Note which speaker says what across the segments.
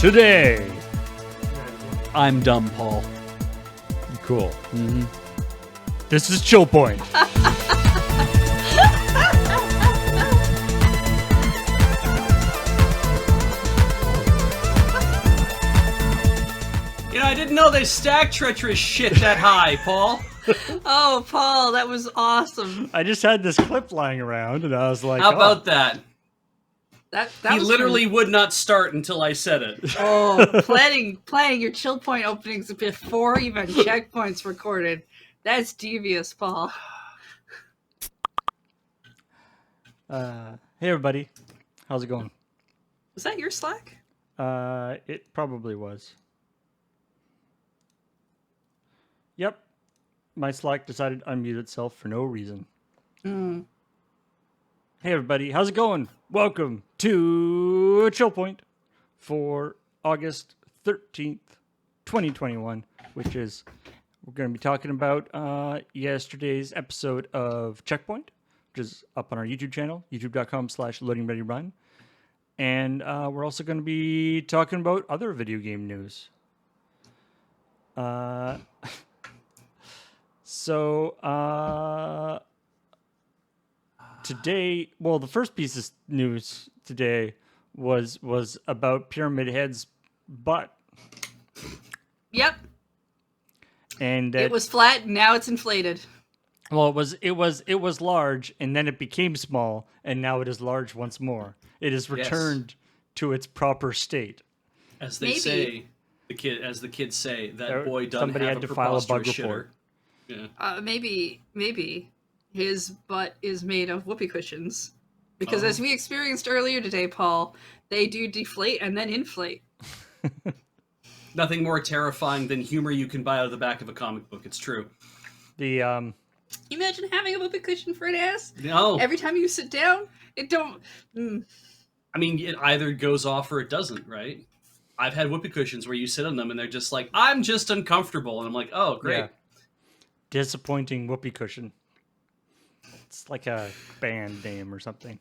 Speaker 1: Today, I'm dumb, Paul.
Speaker 2: Cool.
Speaker 1: Mm-hmm. This is ChillPoint.
Speaker 3: I didn't know they stacked treacherous shit that high, Paul.
Speaker 4: Oh, Paul, that was awesome.
Speaker 1: I just had this clip lying around, and I was like,
Speaker 3: How about that?
Speaker 4: That
Speaker 3: He
Speaker 4: was
Speaker 3: literally would not start until I said it.
Speaker 4: Oh, planning your ChillPoint openings before even CheckPoint's recorded. That's devious, Paul.
Speaker 1: Hey, everybody. How's it going?
Speaker 4: Was that your Slack?
Speaker 1: It probably was. Yep. My Slack decided to unmute itself for no reason.
Speaker 4: Mm.
Speaker 1: Hey, everybody. How's it going? Welcome to ChillPoint for August 13th, 2021, which is, we're going to be talking about yesterday's episode of CheckPoint, which is up on our YouTube channel, youtube.com/loadingreadyrun. And we're also going to be talking about other video game news. Today, well, the first piece of news today was about Pyramid Head's butt.
Speaker 4: Yep.
Speaker 1: And
Speaker 4: it was flat, and now it's inflated.
Speaker 1: Well, it was large, and then it became small, and now it is large once more. It is returned to its proper state.
Speaker 3: As they say, the kids say, that boy doesn't
Speaker 1: somebody
Speaker 3: have
Speaker 1: had
Speaker 3: a
Speaker 1: to file a bug
Speaker 3: preposterous
Speaker 1: report.
Speaker 3: shitter.
Speaker 4: Yeah. Maybe his butt is made of whoopee cushions. Because as we experienced earlier today, Paul, they do deflate and then inflate.
Speaker 3: Nothing more terrifying than humor you can buy out of the back of a comic book. It's true.
Speaker 4: You imagine having a whoopee cushion for an ass?
Speaker 3: No.
Speaker 4: Every time you sit down, it don't...
Speaker 3: I mean, it either goes off or it doesn't, right? I've had whoopee cushions where you sit on them and they're just like, I'm just uncomfortable. And I'm like, oh, great.
Speaker 1: Yeah. Disappointing whoopee cushion. It's like a band name or something.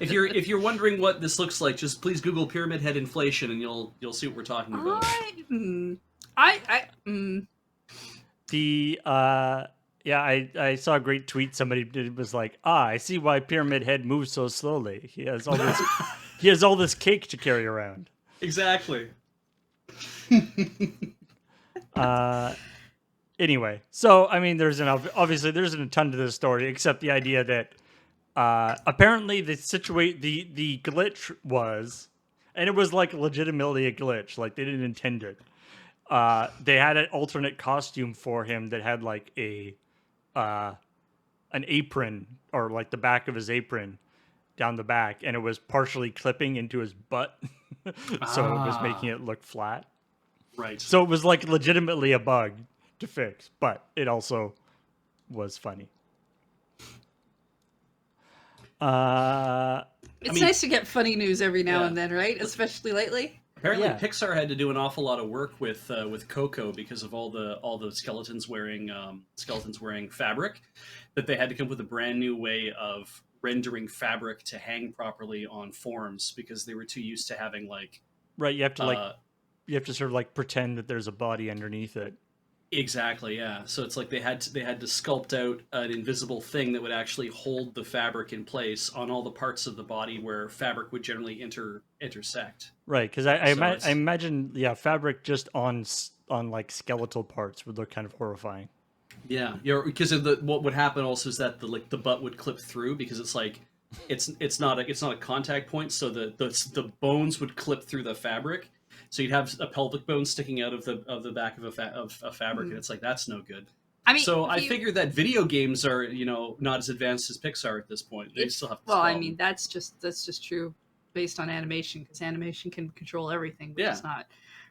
Speaker 3: If you're wondering what this looks like, just please Google Pyramid Head inflation and you'll see what we're talking about.
Speaker 1: I saw a great tweet somebody did, was like, I see why Pyramid Head moves so slowly. He has all this cake to carry around.
Speaker 3: Exactly.
Speaker 1: Anyway, so I mean, obviously there isn't a ton to this story except the idea that apparently the glitch was, and it was like legitimately a glitch, like they didn't intend it. They had an alternate costume for him that had like an apron, or like the back of his apron down the back, and it was partially clipping into his butt, so it was making it look flat.
Speaker 3: Right.
Speaker 1: So it was like legitimately a bug to fix, but it also was funny.
Speaker 4: It's nice to get funny news every now and then, right? Especially lately.
Speaker 3: Apparently, Pixar had to do an awful lot of work with Coco because of all the skeletons wearing fabric. That they had to come up with a brand new way of rendering fabric to hang properly on forms because they were too used to having like.
Speaker 1: Right, you have to sort of like pretend that there's a body underneath it.
Speaker 3: Exactly, yeah. So it's like they had to sculpt out an invisible thing that would actually hold the fabric in place on all the parts of the body where fabric would generally intersect.
Speaker 1: Right, because I imagine fabric just on like skeletal parts would look kind of horrifying.
Speaker 3: Yeah, because of what would happen also is that the butt would clip through because it's like it's not a contact point, so the bones would clip through the fabric. So you'd have a pelvic bone sticking out of the back of a fabric, and it's like that's no good.
Speaker 4: I mean,
Speaker 3: I figured that video games are not as advanced as Pixar at this point. They still have this problem.
Speaker 4: I mean that's just true based on animation because animation can control everything, which is not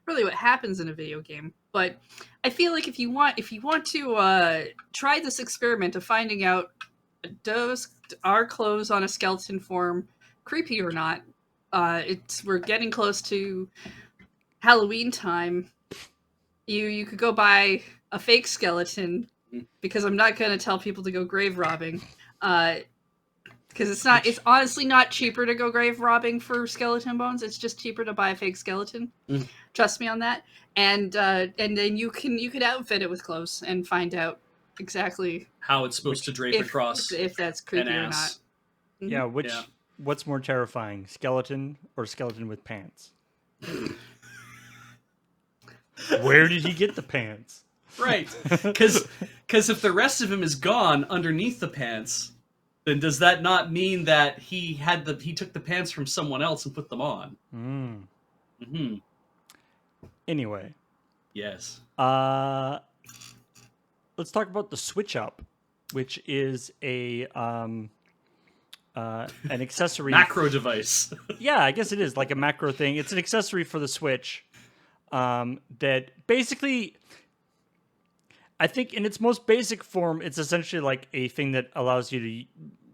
Speaker 4: really what happens in a video game. But I feel like if you want to try this experiment of finding out are clothes on a skeleton form creepy or not, we're getting close to Halloween time. You could go buy a fake skeleton because I'm not going to tell people to go grave robbing. Because Because it's honestly not cheaper to go grave robbing for skeleton bones. It's just cheaper to buy a fake skeleton.
Speaker 3: Mm.
Speaker 4: Trust me on that. And then you could outfit it with clothes and find out exactly
Speaker 3: how it's supposed to drape across
Speaker 4: if that's creepy
Speaker 3: an
Speaker 4: or not.
Speaker 3: ass.
Speaker 1: Yeah, what's more terrifying, skeleton or skeleton with pants? Where did he get the pants?
Speaker 3: Right, because if the rest of him is gone underneath the pants, then does that not mean that he took the pants from someone else and put them on? Mm-hmm.
Speaker 1: Anyway.
Speaker 3: Yes.
Speaker 1: Let's talk about the Switch Up, which is an accessory.
Speaker 3: Macro device.
Speaker 1: Yeah, I guess it is like a macro thing. It's an accessory for the Switch that basically, I think in its most basic form, it's essentially like a thing that allows you to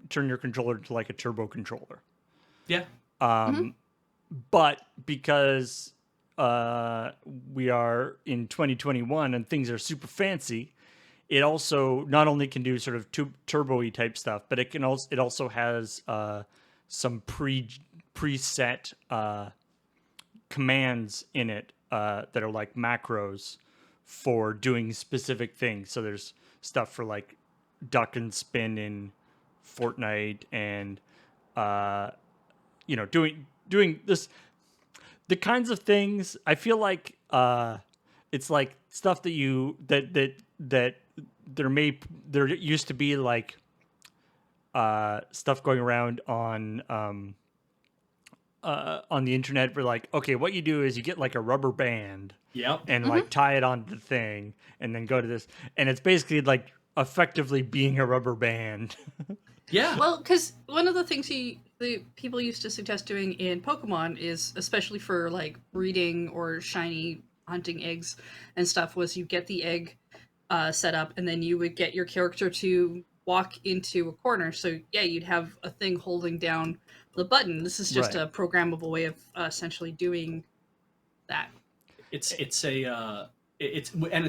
Speaker 1: turn your controller to like a turbo controller.
Speaker 3: Yeah.
Speaker 1: But because we are in 2021 and things are super fancy, it also not only can do sort of turbo-y type stuff, but it also has some preset commands in it that are like macros for doing specific things. So there's stuff for like duck and spin in Fortnite and doing this, the kinds of things. I feel like it's like stuff that there used to be like stuff going around on the internet where like, okay, what you do is you get like a rubber band.
Speaker 3: Yep.
Speaker 1: And like tie it onto the thing and then go to this. And it's basically like effectively being a rubber band.
Speaker 3: Yeah.
Speaker 4: Well, because one of the things the people used to suggest doing in Pokemon is, especially for like breeding or shiny hunting eggs and stuff, was you get the egg set up and then you would get your character to walk into a corner. So yeah, you'd have a thing holding down the button. This is just a programmable way of essentially doing that.
Speaker 3: It's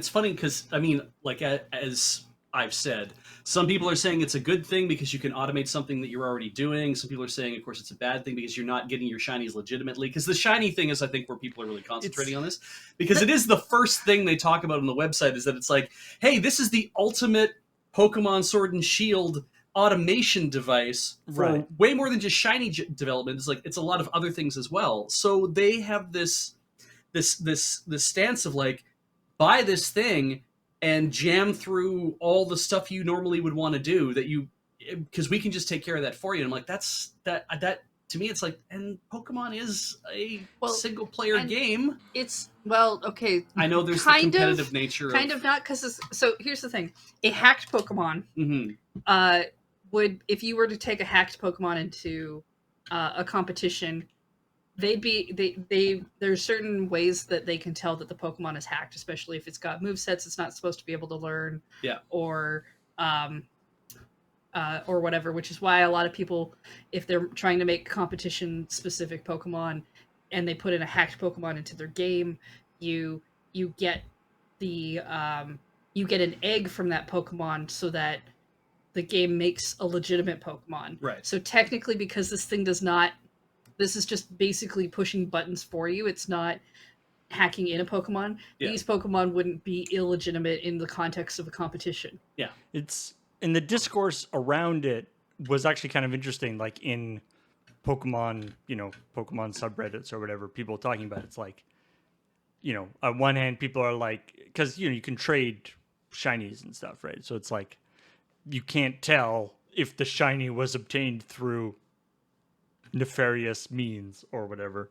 Speaker 3: funny because I mean, like as I've said, some people are saying it's a good thing because you can automate something that you're already doing. Some people are saying, of course, it's a bad thing because you're not getting your shinies legitimately. Because the shiny thing is, I think, where people are really concentrating on this, because it is the first thing they talk about on the website. Is that it's like, hey, this is the ultimate Pokemon Sword and Shield automation device for way more than just shiny development. It's like it's a lot of other things as well. So they have this stance of like, buy this thing and jam through all the stuff you normally would want to do because we can just take care of that for you. And I'm like, that to me, it's like, and Pokemon is a single player game.
Speaker 4: It's okay.
Speaker 3: I know there's the competitive nature.
Speaker 4: Kind of not, because so here's the thing: a hacked Pokemon would, if you were to take a hacked Pokemon into a competition, there's certain ways that they can tell that the Pokemon is hacked, especially if it's got movesets it's not supposed to be able to learn, or whatever, which is why a lot of people, if they're trying to make competition specific Pokemon and they put in a hacked Pokemon into their game, you get an egg from that Pokemon so that the game makes a legitimate Pokemon.
Speaker 3: Right.
Speaker 4: So technically, because this is just basically pushing buttons for you, it's not hacking in a Pokemon. These Pokemon wouldn't be illegitimate in the context of a competition.
Speaker 3: Yeah.
Speaker 1: It's in the discourse around it was actually kind of interesting, like in Pokemon, Pokemon subreddits or whatever, people talking about it. It's like, on one hand, people are like, because, you can trade shinies and stuff, right? So it's like, you can't tell if the shiny was obtained through nefarious means or whatever.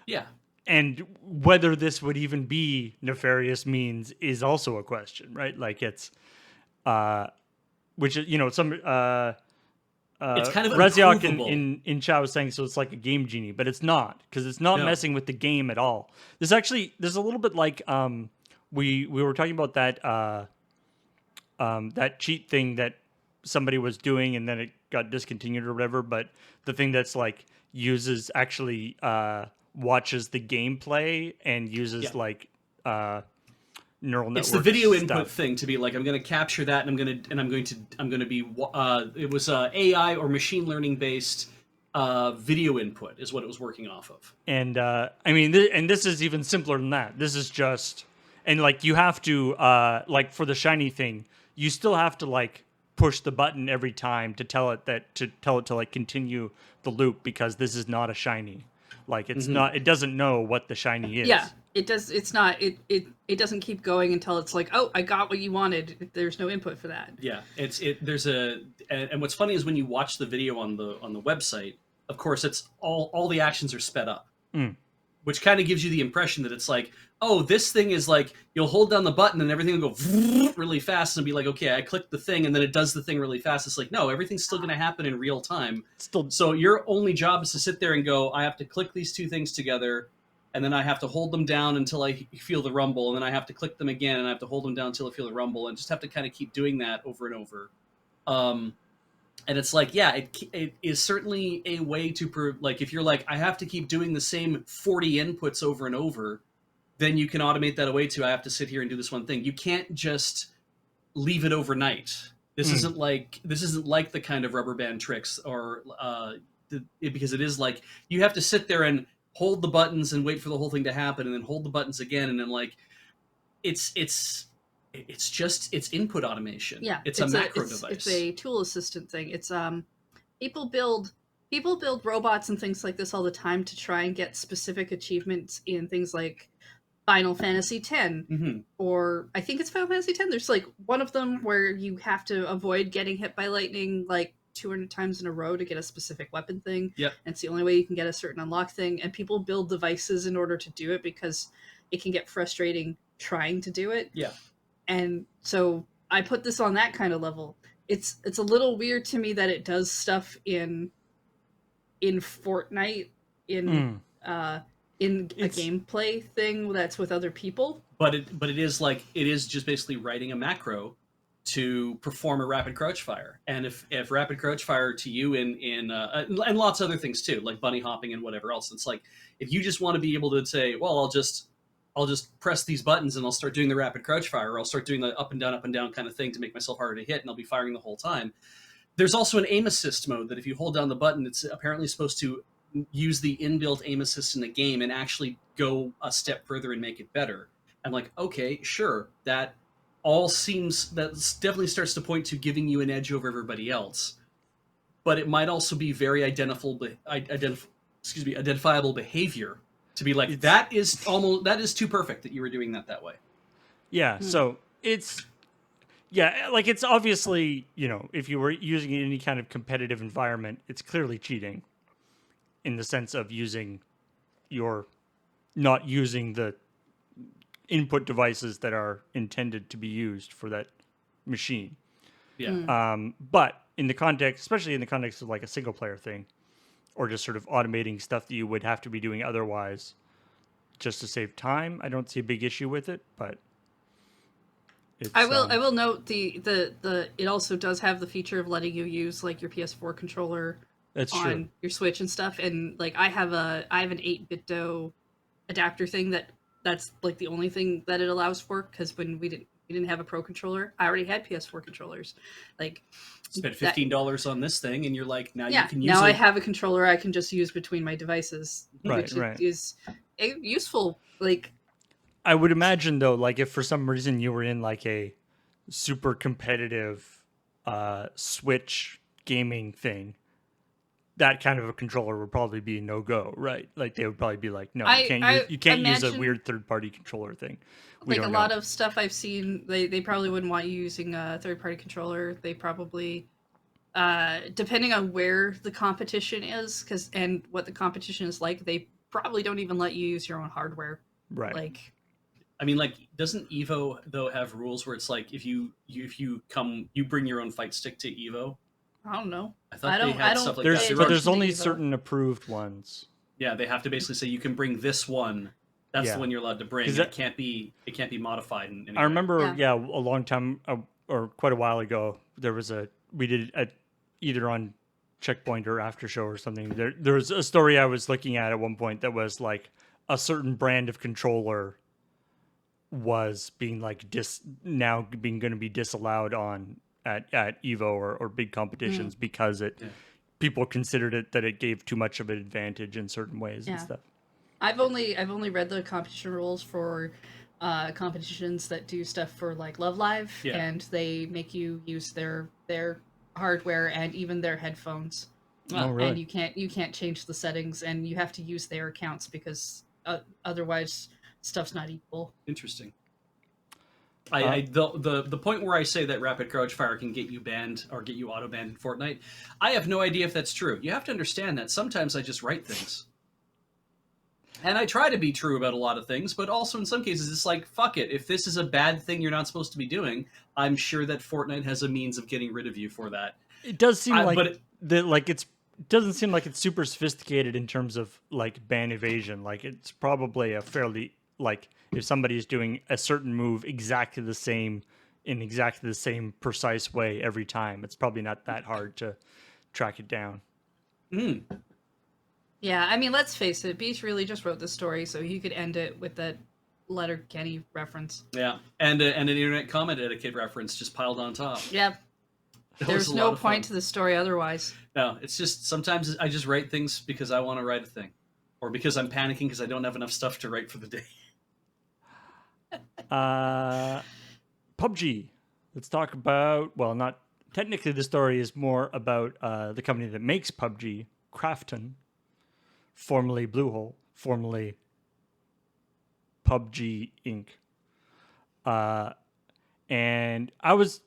Speaker 3: Yeah.
Speaker 1: And whether this would even be nefarious means is also a question, right? Like it's, which is, some,
Speaker 3: it's kind of
Speaker 1: Reziok in chat was saying, so it's like a game genie, but it's not, because it's not messing with the game at all. There's a little bit like, we were talking about that cheat thing that somebody was doing and then it got discontinued or whatever, but the thing that's like watches the gameplay and uses like neural network.
Speaker 3: It's the video
Speaker 1: stuff.
Speaker 3: input thing to be like, I'm going to capture that, and I'm going to be. It was AI or machine learning based video input is what it was working off of.
Speaker 1: And I mean, and this is even simpler than that. This is just, and like you have to, like for the shiny thing, you still have to like push the button every time to tell it to like continue the loop, because this is not a shiny. Like it's not, it doesn't know what the shiny is.
Speaker 4: Yeah, it does. It's not. It doesn't keep going until it's like, oh, I got what you wanted. There's no input for that.
Speaker 3: Yeah, there's a, and what's funny is when you watch the video on the website, of course, it's all the actions are sped up, which kind of gives you the impression that it's like, oh, this thing is like, you'll hold down the button and everything will go really fast and be like, okay, I clicked the thing and then it does the thing really fast. It's like, no, everything's still going to happen in real time. So your only job is to sit there and go, I have to click these two things together, and then I have to hold them down until I feel the rumble, and then I have to click them again, and I have to hold them down until I feel the rumble, and just have to kind of keep doing that over and over. And it's like, yeah, it is certainly a way to like, if you're like, I have to keep doing the same 40 inputs over and over, then you can automate that away to, I have to sit here and do this one thing. You can't just leave it overnight. This isn't like the kind of rubber band tricks, or because it is like, you have to sit there and hold the buttons and wait for the whole thing to happen, and then hold the buttons again, and then like, it's input automation.
Speaker 4: Yeah,
Speaker 3: it's a macro device.
Speaker 4: It's a tool assistant thing. It's people build robots and things like this all the time to try and get specific achievements in things like Final Fantasy X, or I think it's Final Fantasy X. There's like one of them where you have to avoid getting hit by lightning like 200 times in a row to get a specific weapon thing.
Speaker 3: Yep.
Speaker 4: And it's the only way you can get a certain unlock thing. And people build devices in order to do it because it can get frustrating trying to do it.
Speaker 3: Yeah.
Speaker 4: And so I put this on that kind of level. It's a little weird to me that it does stuff in Fortnite, in a gameplay thing that's with other people.
Speaker 3: But it is just basically writing a macro to perform a rapid crouch fire. And if rapid crouch fire to you in and lots of other things too, like bunny hopping and whatever else, it's like, if you just want to be able to say, well, I'll just press these buttons and I'll start doing the rapid crouch fire, or I'll start doing the up and down kind of thing to make myself harder to hit, and I'll be firing the whole time. There's also an aim assist mode that if you hold down the button, it's apparently supposed to use the inbuilt aim assist in the game and actually go a step further and make it better. I'm like, okay, sure, that definitely starts to point to giving you an edge over everybody else. But it might also be very identifiable behavior to be like, that is too perfect that you were doing that way.
Speaker 1: Yeah, so it's obviously, if you were using it in any kind of competitive environment, it's clearly cheating in the sense of not using the input devices that are intended to be used for that machine.
Speaker 3: Yeah.
Speaker 1: But especially in the context of like a single player thing, or just sort of automating stuff that you would have to be doing otherwise just to save time, I don't see a big issue with it, but
Speaker 4: I will note the it also does have the feature of letting you use like your PS4 controller on your Switch and stuff, and like I have an 8-bit adapter thing that's like the only thing that it allows for, because when we didn't have a Pro controller, I already had PS4 controllers. Like,
Speaker 3: spent $15 on this thing, and you're like, now you can use
Speaker 4: now
Speaker 3: it.
Speaker 4: I have a controller I can just use between my devices,
Speaker 1: right.
Speaker 4: is useful. Like,
Speaker 1: I would imagine though, like if for some reason you were in like a super competitive Switch gaming thing, that kind of a controller would probably be a no-go, right? Like they would probably be like, no, you can't use a weird third-party controller thing.
Speaker 4: Like a lot of stuff I've seen, they probably wouldn't want you using a third-party controller. They probably, depending on where the competition is, and what the competition is like, they probably don't even let you use your own hardware.
Speaker 1: Right.
Speaker 4: Like,
Speaker 3: I mean, like, doesn't Evo though have rules where it's like if you bring your own fight stick to Evo?
Speaker 4: I don't know.
Speaker 3: I thought they had stuff like that.
Speaker 1: But there's only certain approved ones.
Speaker 3: Yeah, they have to basically say you can bring this one. That's the one you're allowed to bring. It can't be modified.
Speaker 1: I remember, a long time or quite a while ago, we did either on CheckPoint or After Show or something. There was a story I was looking at one point that was like a certain brand of controller was being like now being going to be disallowed on at Evo or big competitions because people considered it that it gave too much of an advantage in certain ways and stuff.
Speaker 4: I've only read the competition rules for competitions that do stuff for like Love Live, and they make you use their hardware and even their headphones.
Speaker 1: Oh, really?
Speaker 4: And you can't change the settings, and you have to use their accounts because otherwise stuff's not equal.
Speaker 3: Interesting. The point where I say that rapid crouch fire can get you banned or get you auto banned in Fortnite, I have no idea if that's true. You have to understand that sometimes I just write things. And I try to be true about a lot of things, but also in some cases it's like, fuck it. If this is a bad thing you're not supposed to be doing, I'm sure that Fortnite has a means of getting rid of you for that.
Speaker 1: It does seem it doesn't seem like it's super sophisticated in terms of like ban evasion. Like it's probably a fairly like if somebody's doing a certain move exactly the same in exactly the same precise way every time, it's probably not that hard to track it down.
Speaker 4: Yeah, I mean, let's face it, Beach really just wrote the story so he could end it with that Letterkenny reference.
Speaker 3: Yeah, and an internet comment etiquette reference just piled on top.
Speaker 4: Yep. There's no point to the story otherwise.
Speaker 3: No, it's just sometimes I just write things because I want to write a thing. Or because I'm panicking because I don't have enough stuff to write for the day.
Speaker 1: PUBG. Let's talk about, well, not technically the story is more about the company that makes PUBG, Krafton, formerly Bluehole, formerly PUBG Inc. And I was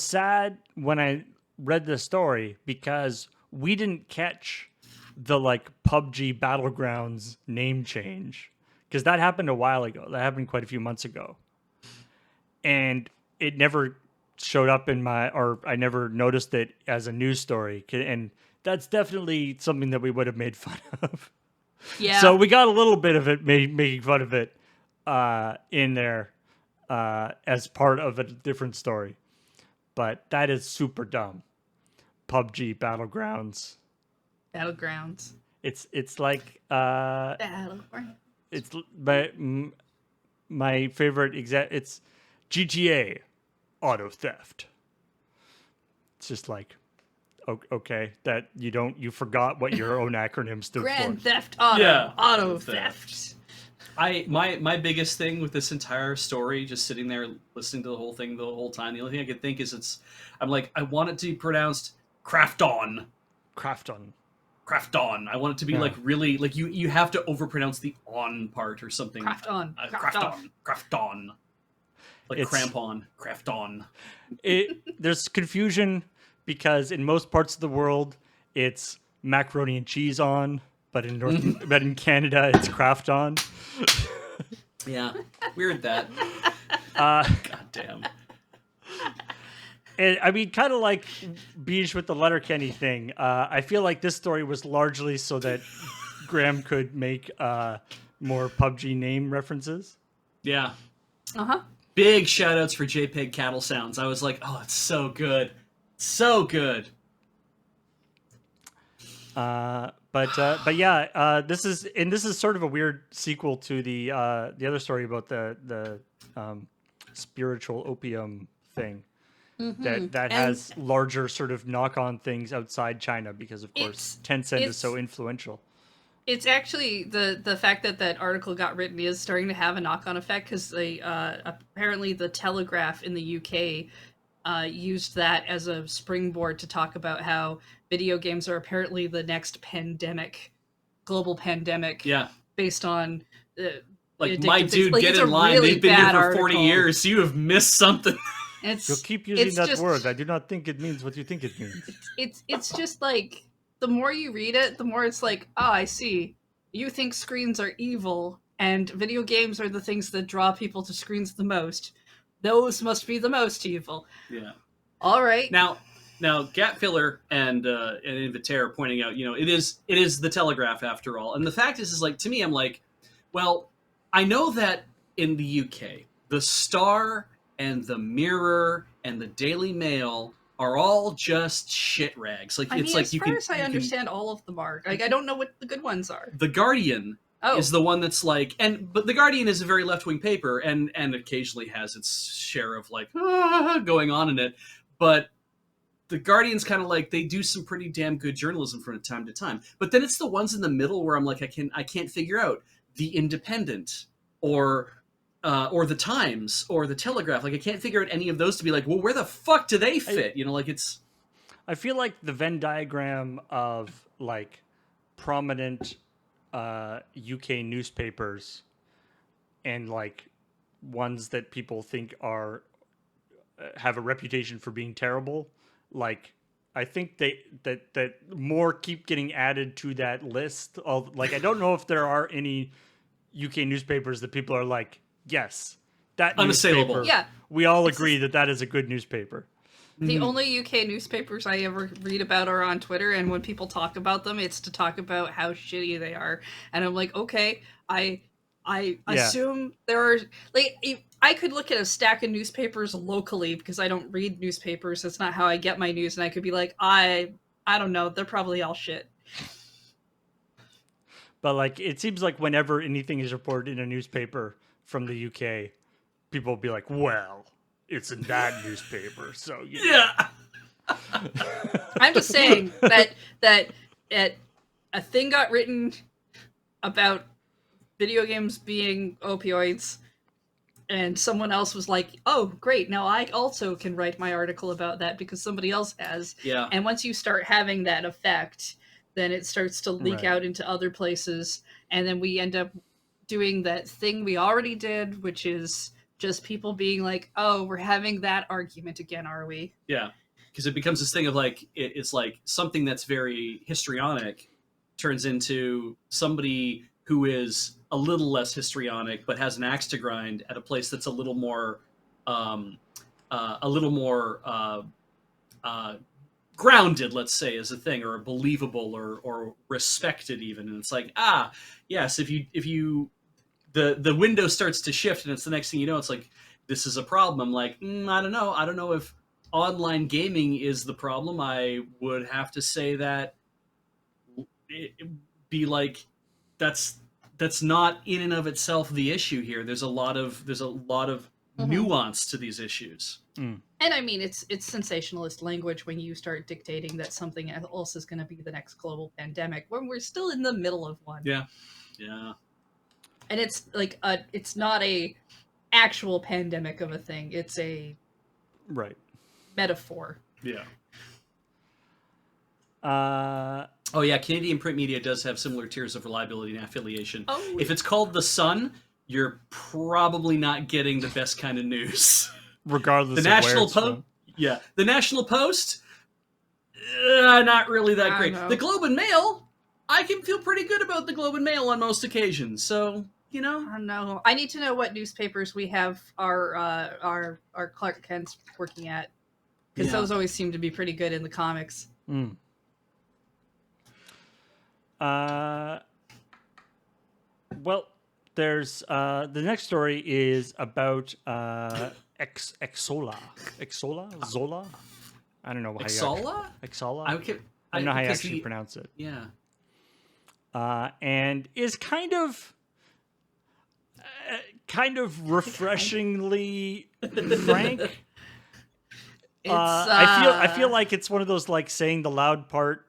Speaker 1: sad when I read the story because we didn't catch the like PUBG Battlegrounds name change because that happened a while ago. That happened quite a few months ago, and it never showed up in I never noticed it as a news story. And that's definitely something that we would have made fun of.
Speaker 4: Yeah.
Speaker 1: So we got a little bit of it making fun of it in there as part of a different story. But that is super dumb. PUBG Battlegrounds.
Speaker 4: Battlegrounds.
Speaker 1: It's like
Speaker 4: Battlegrounds.
Speaker 1: it's my favorite it's GTA auto theft. It's just like okay, that you forgot what your own acronym stood
Speaker 4: Grand
Speaker 1: for.
Speaker 4: Theft Auto.
Speaker 3: Yeah.
Speaker 4: Auto theft.
Speaker 3: My biggest thing with this entire story, just sitting there listening to the whole thing the whole time, the only thing I could think is I'm like, I want it to be pronounced Krafton.
Speaker 1: Krafton.
Speaker 3: Krafton. I want it to be like really like you have to overpronounce the on part or something.
Speaker 4: Krafton.
Speaker 3: Krafton. Krafton. Like crampon. Krafton.
Speaker 1: There's confusion because in most parts of the world it's macaroni and cheese on, but in Canada it's Kraft on.
Speaker 3: Yeah, weird that. God damn.
Speaker 1: And I mean, kind of like Beige with the Letterkenny thing. I feel like this story was largely so that Graham could make more PUBG name references.
Speaker 3: Yeah.
Speaker 4: Uh-huh.
Speaker 3: Big shout outs for JPEG cattle sounds. I was like, oh, it's so good. So good.
Speaker 1: But yeah, this is sort of a weird sequel to the other story about the spiritual opium thing.
Speaker 4: Mm-hmm.
Speaker 1: That has larger sort of knock-on things outside China because, of course, Tencent is so influential.
Speaker 4: It's actually the fact that article got written is starting to have a knock-on effect because they apparently the Telegraph in the UK used that as a springboard to talk about how video games are apparently the next global pandemic.
Speaker 3: Yeah,
Speaker 4: based on
Speaker 3: like my dude, like, get in line. Really they've been here for 40 years. You have missed something.
Speaker 1: You'll keep using that word. I do not think it means what you think it means.
Speaker 4: It's just like the more you read it, the more it's like, oh, I see. You think screens are evil, and video games are the things that draw people to screens the most. Those must be the most evil.
Speaker 3: Yeah.
Speaker 4: All right.
Speaker 3: Now, Gap Filler and Invitaire are pointing out, it is the Telegraph after all. And the fact is like, to me, I'm like, well, I know that in the UK, the Star and the Mirror and the Daily Mail are all just shit rags. Like,
Speaker 4: I
Speaker 3: it's
Speaker 4: mean,
Speaker 3: like
Speaker 4: as far as I understand, all of them are. Like, I don't know what the good ones are.
Speaker 3: The Guardian
Speaker 4: Oh,
Speaker 3: is the one that's like, but the Guardian is a very left wing paper, and occasionally has its share of like going on in it, but the Guardian's kind of like, they do some pretty damn good journalism from time to time. But then it's the ones in the middle where I'm like, I can't figure out the Independent or the Times or the Telegraph. Like I can't figure out any of those to be like, well, where the fuck do they fit? Like it's.
Speaker 1: I feel like the Venn diagram of like prominent UK newspapers and like ones that people think are have a reputation for being terrible. Like I think that more keep getting added to that list of like I don't know if there are any UK newspapers that people are like, yes, that
Speaker 3: Unassailable.
Speaker 1: newspaper.
Speaker 4: Yeah.
Speaker 1: We all agree that is a good newspaper.
Speaker 4: The only UK newspapers I ever read about are on Twitter, and when people talk about them, it's to talk about how shitty they are. And I'm like, okay, I assume there are like I could look at a stack of newspapers locally because I don't read newspapers. That's not how I get my news, and I could be like, I don't know, they're probably all shit.
Speaker 1: But like it seems like whenever anything is reported in a newspaper from the UK, people will be like, well, it's in that newspaper, so
Speaker 3: yeah.
Speaker 4: I'm just saying that a thing got written about video games being opioids, and someone else was like, oh, great, now I also can write my article about that because somebody else has.
Speaker 3: Yeah.
Speaker 4: And once you start having that effect, then it starts to leak
Speaker 1: Right.
Speaker 4: out into other places, and then we end up doing that thing we already did, which is just people being like, oh, we're having that argument again, are we?
Speaker 3: Yeah. Because it becomes this thing of like, it's like something that's very histrionic turns into somebody who is a little less histrionic but has an axe to grind at a place that's a little more grounded, let's say, as a thing, or believable, or respected even. And it's like, yes, if you the window starts to shift, and it's the next thing you know, it's like, this is a problem. I'm like, I don't know if online gaming is the problem. I would have to say that it'd be like, that's not in and of itself the issue here. There's a lot of nuance to these issues.
Speaker 4: And I mean, it's sensationalist language when you start dictating that something else is going to be the next global pandemic when we're still in the middle of one.
Speaker 3: Yeah.
Speaker 4: And it's like it's not a actual pandemic of a thing. It's a
Speaker 1: right
Speaker 4: metaphor.
Speaker 3: Yeah.
Speaker 1: Oh
Speaker 3: yeah, Canadian print media does have similar tiers of reliability and affiliation.
Speaker 4: Oh.
Speaker 3: If it's called The Sun, you're probably not getting the best kind of news.
Speaker 1: Regardless
Speaker 3: the
Speaker 1: of
Speaker 3: National
Speaker 1: where it's
Speaker 3: Post,
Speaker 1: from.
Speaker 3: Yeah, the National Post, not really that great.
Speaker 4: know.
Speaker 3: The Globe and Mail, I can feel pretty good about the Globe and Mail on most occasions. So
Speaker 4: I don't know. I need to know what newspapers we have our Clark Kent's working at, because those always seem to be pretty good in the comics.
Speaker 1: Well, there's the next story is about Exola. Zola. I don't know how
Speaker 3: Exola?
Speaker 1: Exola.
Speaker 3: I
Speaker 1: don't know how you
Speaker 3: because
Speaker 1: actually pronounce it.
Speaker 3: Yeah.
Speaker 1: And is kind of refreshingly frank.
Speaker 4: It's,
Speaker 1: I feel like it's one of those like saying the loud part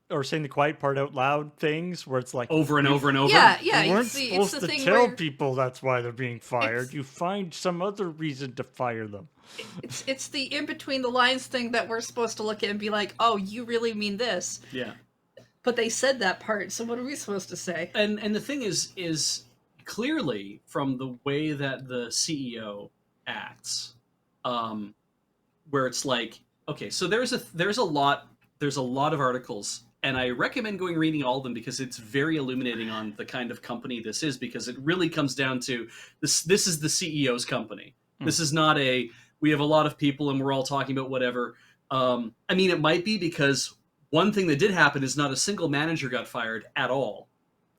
Speaker 1: or saying the quiet part out loud things where it's like
Speaker 3: Over and over and over.
Speaker 4: Yeah.
Speaker 1: you weren't
Speaker 4: It's
Speaker 1: supposed
Speaker 4: the
Speaker 1: to
Speaker 4: thing
Speaker 1: tell
Speaker 4: where
Speaker 1: people that's why they're being fired.
Speaker 4: It's-
Speaker 1: You find some other reason to fire them.
Speaker 4: it's the in between the lines thing that we're supposed to look at and be like, oh, you really mean this?
Speaker 3: Yeah.
Speaker 4: But they said that part, so what are we supposed to say?
Speaker 3: And the thing is clearly from the way that the CEO acts, where it's like, okay, so there's a lot of articles, and I recommend going reading all of them because it's very illuminating on the kind of company this is, because it really comes down to this is the CEO's company. This is not we have a lot of people and we're all talking about whatever. I mean, it might be, because one thing that did happen is not a single manager got fired at all.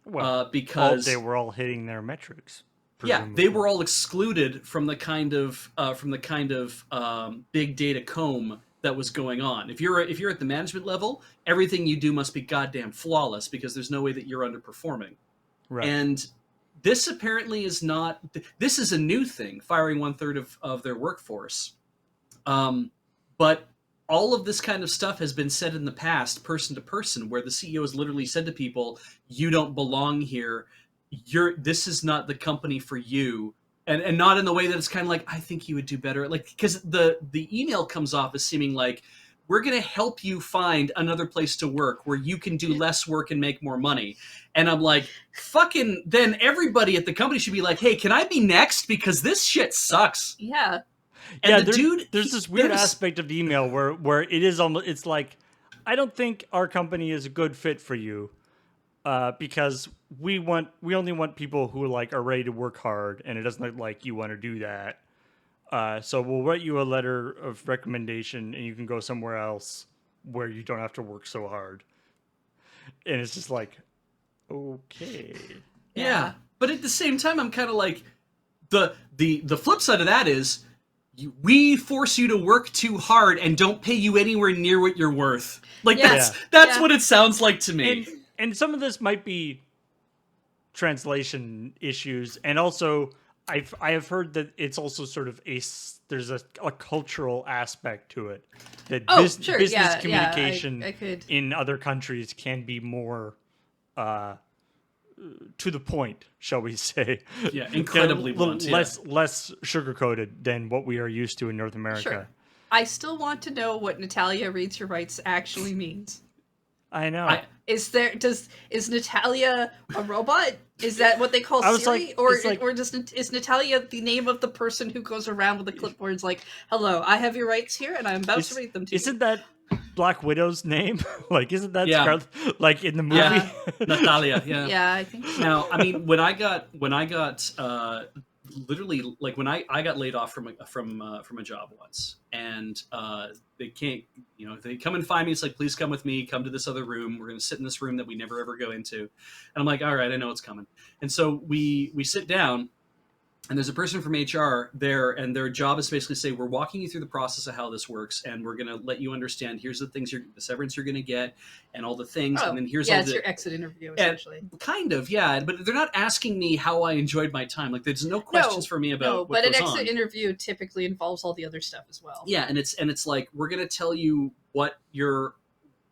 Speaker 1: Well,
Speaker 3: because
Speaker 1: they were all hitting their metrics.
Speaker 3: Yeah,
Speaker 1: presumably.
Speaker 3: they were all excluded from the kind of big data comb that was going on. If you're at the management level, everything you do must be goddamn flawless, because there's no way that you're underperforming.
Speaker 1: Right.
Speaker 3: And this apparently is not. This is a new thing, firing 1/3 of their workforce. But all of this kind of stuff has been said in the past, person to person, where the CEO has literally said to people, "You don't belong here. This is not the company for you." And not in the way that it's kind of like, I think you would do better. Like, because the email comes off as seeming like, we're going to help you find another place to work where you can do less work and make more money. And I'm like, fucking, then everybody at the company should be like, hey, can I be next? Because this shit sucks.
Speaker 4: Yeah.
Speaker 3: And the dude,
Speaker 1: there's this weird aspect of the email where it is almost, it's like, I don't think our company is a good fit for you, because we only want people who like are ready to work hard, and it doesn't look like you want to do that. So we'll write you a letter of recommendation, and you can go somewhere else where you don't have to work so hard. And it's just like, okay.
Speaker 3: Yeah. But at the same time, I'm kind of like, the flip side of that is, we force you to work too hard and don't pay you anywhere near what you're worth. Like, that's what it sounds like to me.
Speaker 1: And some of this might be translation issues, and also I have heard that it's also sort of there's a cultural aspect to it, that business communication in other countries can be more to the point, shall we say?
Speaker 3: Yeah, incredibly blunt.
Speaker 1: Less sugar coated than what we are used to in North America.
Speaker 4: Sure. I still want to know what Natalia reads your rights actually means.
Speaker 1: I know.
Speaker 4: Is Natalia a robot? Is that what they call Siri? Is Natalia the name of the person who goes around with the clipboards like, hello, I have your rights here and I'm about to read them to you?
Speaker 1: Isn't that Black Widow's name? Like, isn't that Scarlet, like in the movie?
Speaker 3: Yeah. Natalia, yeah.
Speaker 4: Yeah, I think so.
Speaker 3: Now, I mean, when I got literally, like, when I got laid off from a job once, and they can't, they come and find me. It's like, please come with me. Come to this other room. We're going to sit in this room that we never ever go into. And I'm like, all right, I know it's coming. And so we sit down, and there's a person from HR there, and their job is basically say, we're walking you through the process of how this works, and we're going to let you understand, here's the things, the severance you're going to get, and all the things, and then here's all
Speaker 4: it's your exit interview, essentially.
Speaker 3: Kind of, yeah, but they're not asking me how I enjoyed my time. Like, there's no questions for me about what
Speaker 4: but
Speaker 3: goes
Speaker 4: an exit
Speaker 3: on.
Speaker 4: interview typically involves all the other stuff as well.
Speaker 3: Yeah, and it's like, we're going to tell you what you're,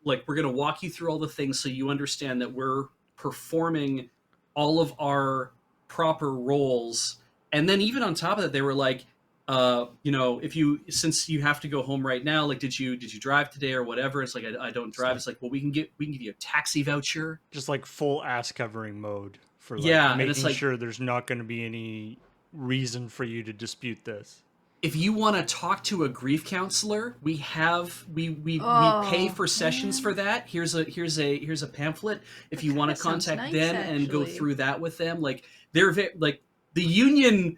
Speaker 3: like, we're going to walk you through all the things so you understand that we're performing all of our proper roles. And then even on top of that, they were like, since you have to go home right now, like, did you drive today or whatever? It's like, I don't drive. It's like, well, we can give you a taxi voucher.
Speaker 1: Just like full ass covering mode for like making sure there's not going to be any reason for you to dispute this.
Speaker 3: If you want to talk to a grief counselor, we pay for sessions for that. Here's a pamphlet. If you want to contact them and go through that with them, like, they're like, the union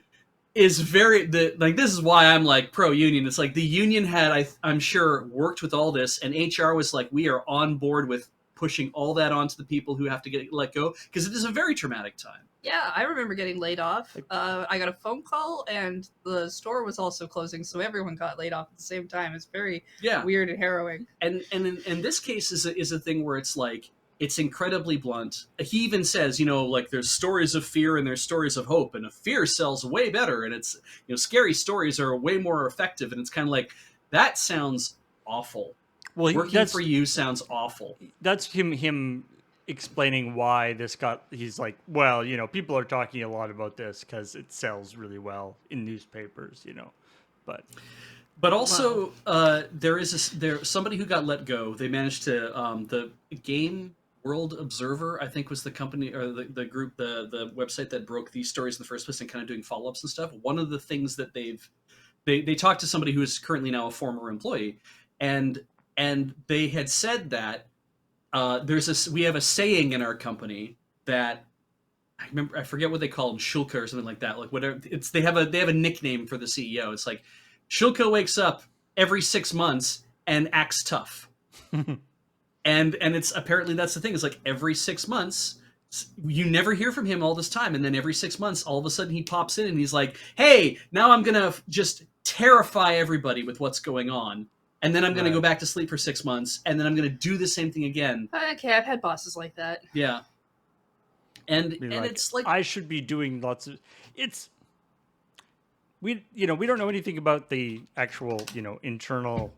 Speaker 3: is this is why I'm like pro union. It's like the union had, I'm sure, worked with all this, and HR was like, we are on board with pushing all that onto the people who have to get let go, because it is a very traumatic time.
Speaker 4: Yeah, I remember getting laid off. I got a phone call, and the store was also closing, so everyone got laid off at the same time. It's very weird and harrowing.
Speaker 3: And in this case is a thing where it's like, it's incredibly blunt. He even says, like, there's stories of fear and there's stories of hope, and a fear sells way better, and it's, scary stories are way more effective. And it's kind of like, that sounds awful. Well, working for you sounds awful.
Speaker 1: That's him explaining why this he's like, well, people are talking a lot about this because it sells really well in newspapers, but
Speaker 3: also there's somebody who got let go. They managed to the Game World Observer, I think, was the company or the group, the website that broke these stories in the first place and kind of doing follow-ups and stuff. One of the things that they talked to somebody who is currently now a former employee, and they had said that we have a saying in our company that I forget what they call him, Shulka or something like that. Like, whatever, they have a nickname for the CEO. It's like, Shulka wakes up every 6 months and acts tough. And it's apparently that's the thing. It's like every 6 months, you never hear from him all this time, and then every 6 months, all of a sudden he pops in and he's like, "Hey, now I'm gonna just terrify everybody with what's going on, and then I'm gonna go back to sleep for 6 months, and then I'm gonna do the same thing again."
Speaker 4: Okay, I've had bosses like that.
Speaker 3: Yeah. And
Speaker 1: Being
Speaker 3: and
Speaker 1: like,
Speaker 3: it's like,
Speaker 1: I should be doing lots of. It's we don't know anything about the actual internal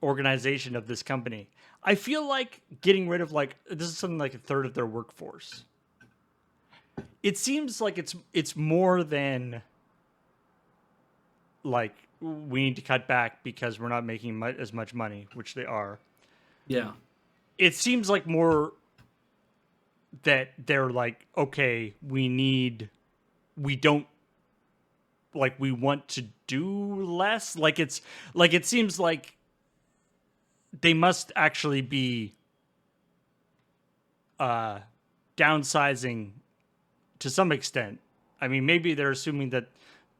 Speaker 1: organization of this company. I feel like getting rid of like this is something like a third of their workforce. It seems like it's more than like we need to cut back because we're not making as much money, which they are.
Speaker 3: yeah.
Speaker 1: It seems like more that they're like, okay, we don't like we want to do less. Like it seems like they must actually be downsizing to some extent. I mean, maybe they're assuming that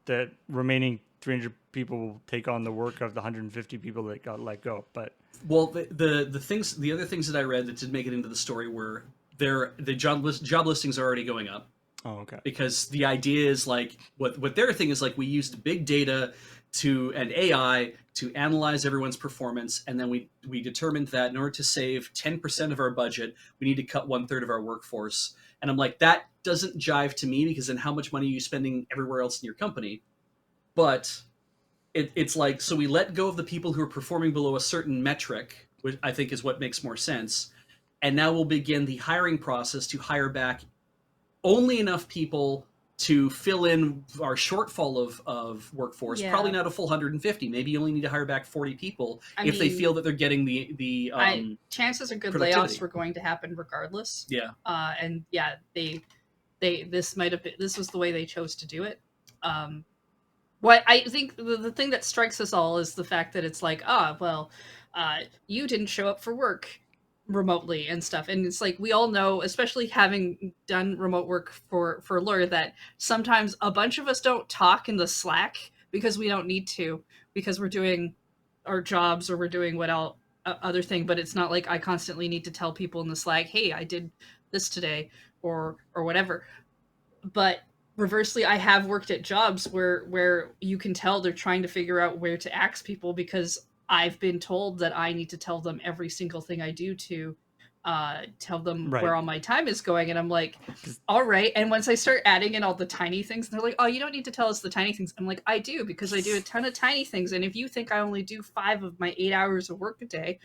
Speaker 1: the remaining 300 people will take on the work of the 150 people that got let go. But
Speaker 3: Well, the other things that I read that did make it into the story were the job listings are already going up.
Speaker 1: oh, okay.
Speaker 3: Because the idea is like what their thing is like, we used big data and AI to analyze everyone's performance, and then we determined that in order to save 10% of our budget, we need to cut 1/3 of our workforce. And I'm like, that doesn't jive to me, because then how much money are you spending everywhere else in your company? But it's like, so we let go of the people who are performing below a certain metric, which I think is what makes more sense. And now we'll begin the hiring process to hire back only enough people to fill in our shortfall of workforce.
Speaker 4: Yeah.
Speaker 3: Probably not a full 150. Maybe you only need to hire back 40 people if they
Speaker 4: mean,
Speaker 3: feel that they're getting the
Speaker 4: chances are good
Speaker 3: productivity.
Speaker 4: layoffs were going to happen regardless.
Speaker 3: Yeah.
Speaker 4: And yeah, this might have been, this was the way they chose to do it. What I think the thing that strikes us all is the fact that it's like, you didn't show up for work remotely and stuff, and it's like, we all know, especially having done remote work for Lure, that sometimes a bunch of us don't talk in the Slack because we don't need to, because we're doing our jobs or we're doing other thing. But it's not like I constantly need to tell people in the Slack, hey, I did this today, or whatever. But reversely, I have worked at jobs where you can tell they're trying to figure out where to axe people, because I've been told that I need to tell them every single thing I do to tell them
Speaker 1: Right.
Speaker 4: where all my time is going. And I'm like, all right. And once I start adding in all the tiny things, they're like, oh, you don't need to tell us the tiny things. I'm like, I do, because I do a ton of tiny things. And if you think I only do 5 of my 8 hours of work a day,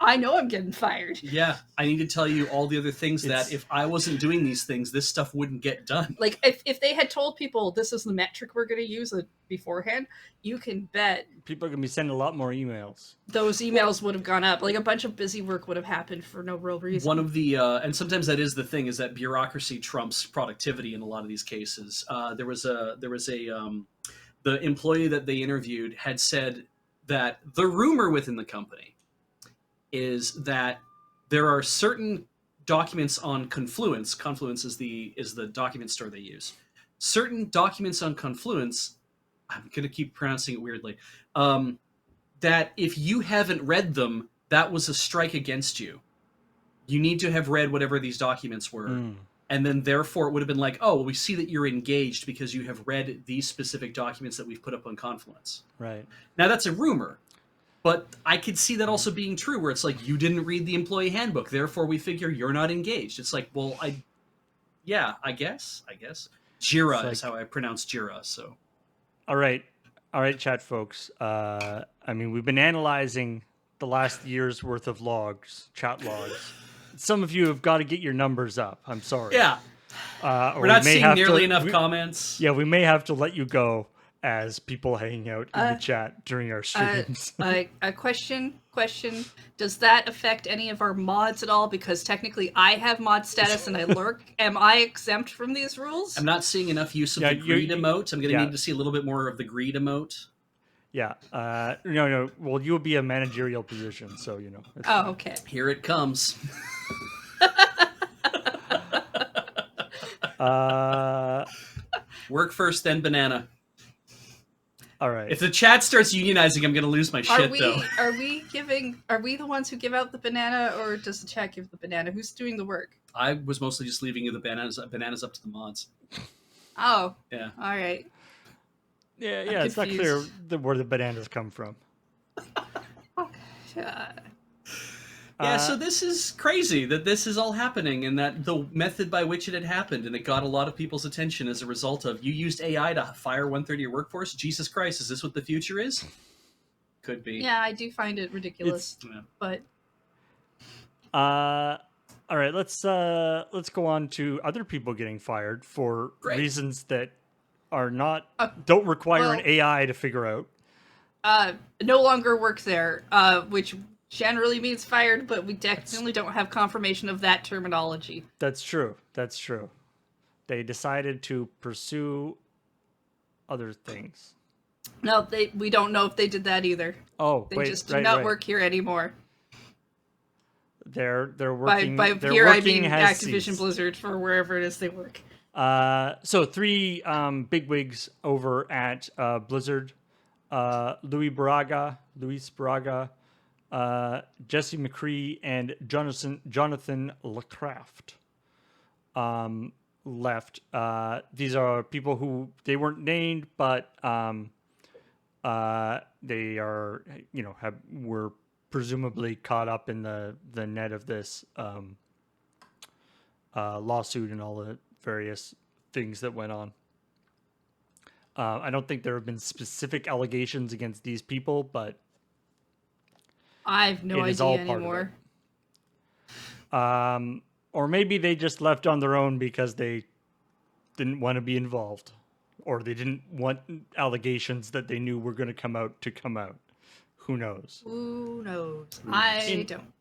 Speaker 4: I know I'm getting fired.
Speaker 3: Yeah, I need to tell you all the other things that if I wasn't doing these things, this stuff wouldn't get done.
Speaker 4: Like, if they had told people this is the metric we're going to use beforehand, you can bet
Speaker 1: people are going to be sending a lot more emails.
Speaker 4: Those emails would have gone up. Like, a bunch of busy work would have happened for no real reason.
Speaker 3: One of the and sometimes that is the thing, is that bureaucracy trumps productivity in a lot of these cases. There was a the employee that they interviewed had said that the rumor within the company is that there are certain documents on Confluence. Confluence is the document store they use. Certain documents on Confluence, I'm going to keep pronouncing it weirdly, that if you haven't read them, that was a strike against you. You need to have read whatever these documents were. And then therefore it would have been like, oh, well, we see that you're engaged because you have read these specific documents that we've put up on Confluence.
Speaker 1: Right.
Speaker 3: Now that's a rumor. But I could see that also being true, where it's like, you didn't read the employee handbook, therefore we figure you're not engaged. It's like, well, I guess. Jira is how I pronounce Jira, so.
Speaker 1: All right, chat folks. I mean, we've been analyzing the last year's worth of chat logs. Some of you have got to get your numbers up. I'm sorry.
Speaker 3: Yeah. We're not seeing nearly enough comments.
Speaker 1: Yeah, we may have to let you go as people hang out in the chat during our streams.
Speaker 4: A question. Does that affect any of our mods at all? Because technically I have mod status and I lurk. Am I exempt from these rules?
Speaker 3: I'm not seeing enough use of the greed emote. I'm going to need to see a little bit more of the greed emote.
Speaker 1: Yeah. No. Well, you'll be a managerial position, so,
Speaker 4: Oh, okay.
Speaker 3: Here it comes. Work first, then banana.
Speaker 1: All right.
Speaker 3: If the chat starts unionizing, I'm going to lose my shit, though.
Speaker 4: Are we the ones who give out the banana, or does the chat give the banana? Who's doing the work?
Speaker 3: I was mostly just leaving you the bananas up to the mods.
Speaker 4: Oh.
Speaker 3: Yeah.
Speaker 4: All right.
Speaker 1: Yeah, it's not clear where the bananas come from.
Speaker 3: Yeah, so this is crazy that this is all happening and that the method by which it had happened and it got a lot of people's attention as a result of you used AI to fire 1/3 of your workworkforce. Jesus Christ, is this what the future is? Could be.
Speaker 4: Yeah, I do find it ridiculous, but
Speaker 1: all right, let's go on to other people getting fired for reasons that are not don't require an AI to figure out.
Speaker 4: No longer work there, which generally means fired, but we definitely don't have confirmation of that terminology.
Speaker 1: That's true. That's true. They decided to pursue other things.
Speaker 4: No, we don't know if they did that either.
Speaker 1: Oh,
Speaker 4: they just do not work here anymore.
Speaker 1: They're working.
Speaker 4: By
Speaker 1: they're
Speaker 4: here
Speaker 1: working
Speaker 4: I mean Activision
Speaker 1: ceased.
Speaker 4: Blizzard for wherever it is they work.
Speaker 1: So 3 bigwigs over at Blizzard: Luis Braga, Jesse McCree, and Jonathan LeCraft left. These are people who they weren't named, but they are, were presumably caught up in the net of this lawsuit and all the various things that went on. I don't think there have been specific allegations against these people, but
Speaker 4: I have no idea anymore.
Speaker 1: Or maybe they just left on their own because they didn't want to be involved, or they didn't want allegations that they knew were going to come out. Who knows?
Speaker 4: Who knows? I don't.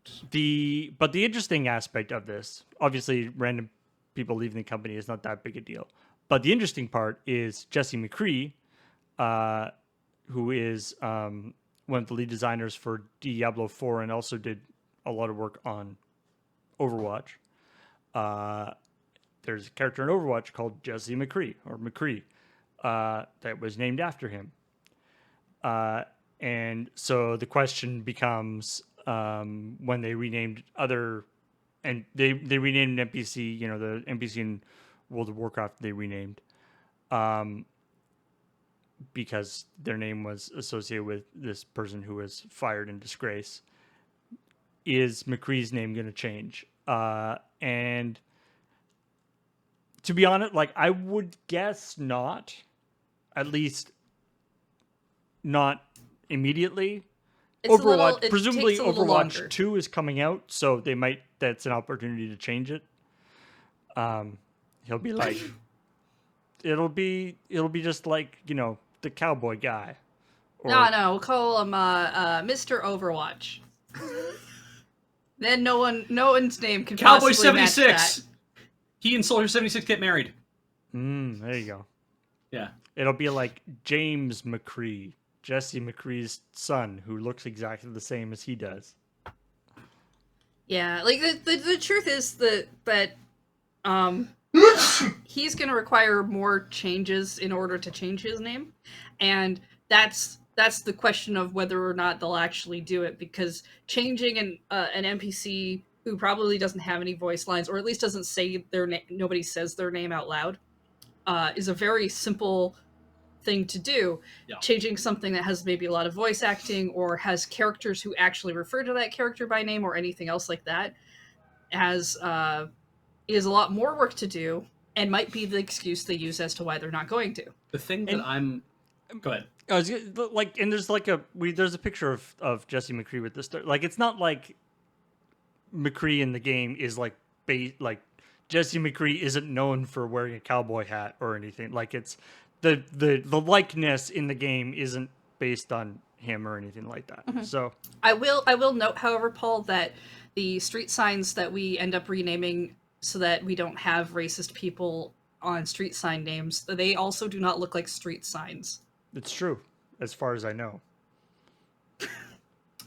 Speaker 1: But the interesting aspect of this, obviously, random people leaving the company is not that big a deal. But the interesting part is Jesse McCree, who is one of the lead designers for Diablo 4 and also did a lot of work on Overwatch. There's a character in Overwatch called Jesse McCree, that was named after him. And so the question becomes, when they renamed they renamed an NPC, the NPC in World of Warcraft they renamed, because their name was associated with this person who was fired in disgrace. Is McCree's name going to change? And to be honest, I would guess not, at least not immediatbe. Presumably Overwatch 2 is coming out, so that's an opportunity to change it. He'll be like, it'll be just like, the cowboy guy.
Speaker 4: No, we'll call him Mr. Overwatch. Then no one's name can
Speaker 3: Cowboy
Speaker 4: possibly 76. Match that.
Speaker 3: He and Soldier 76 get married.
Speaker 1: There you go.
Speaker 3: Yeah.
Speaker 1: It'll be like James McCree, Jesse McCree's son, who looks exactly the same as he does.
Speaker 4: Yeah, the truth is that he's going to require more changes in order to change his name, and that's the question of whether or not they'll actually do it, because changing an NPC who probably doesn't have any voice lines, or at least doesn't say their name, nobody says their name out loud, is a very simple thing to do.
Speaker 3: Yeah. Changing
Speaker 4: something that has maybe a lot of voice acting or has characters who actually refer to that character by name or anything else like that is a lot more work to do, and might be the excuse they use as to why they're not going to.
Speaker 3: The thing that go ahead.
Speaker 1: And there's there's a picture of Jesse McCree with this. It's not like McCree in the game is Jesse McCree isn't known for wearing a cowboy hat or anything. It's the likeness in the game isn't based on him or anything like that. Mm-hmm. So
Speaker 4: I will note, however, Paul, that the street signs that we end up renaming so that we don't have racist people on street sign names, they also do not look like street signs.
Speaker 1: It's true, as far as I know.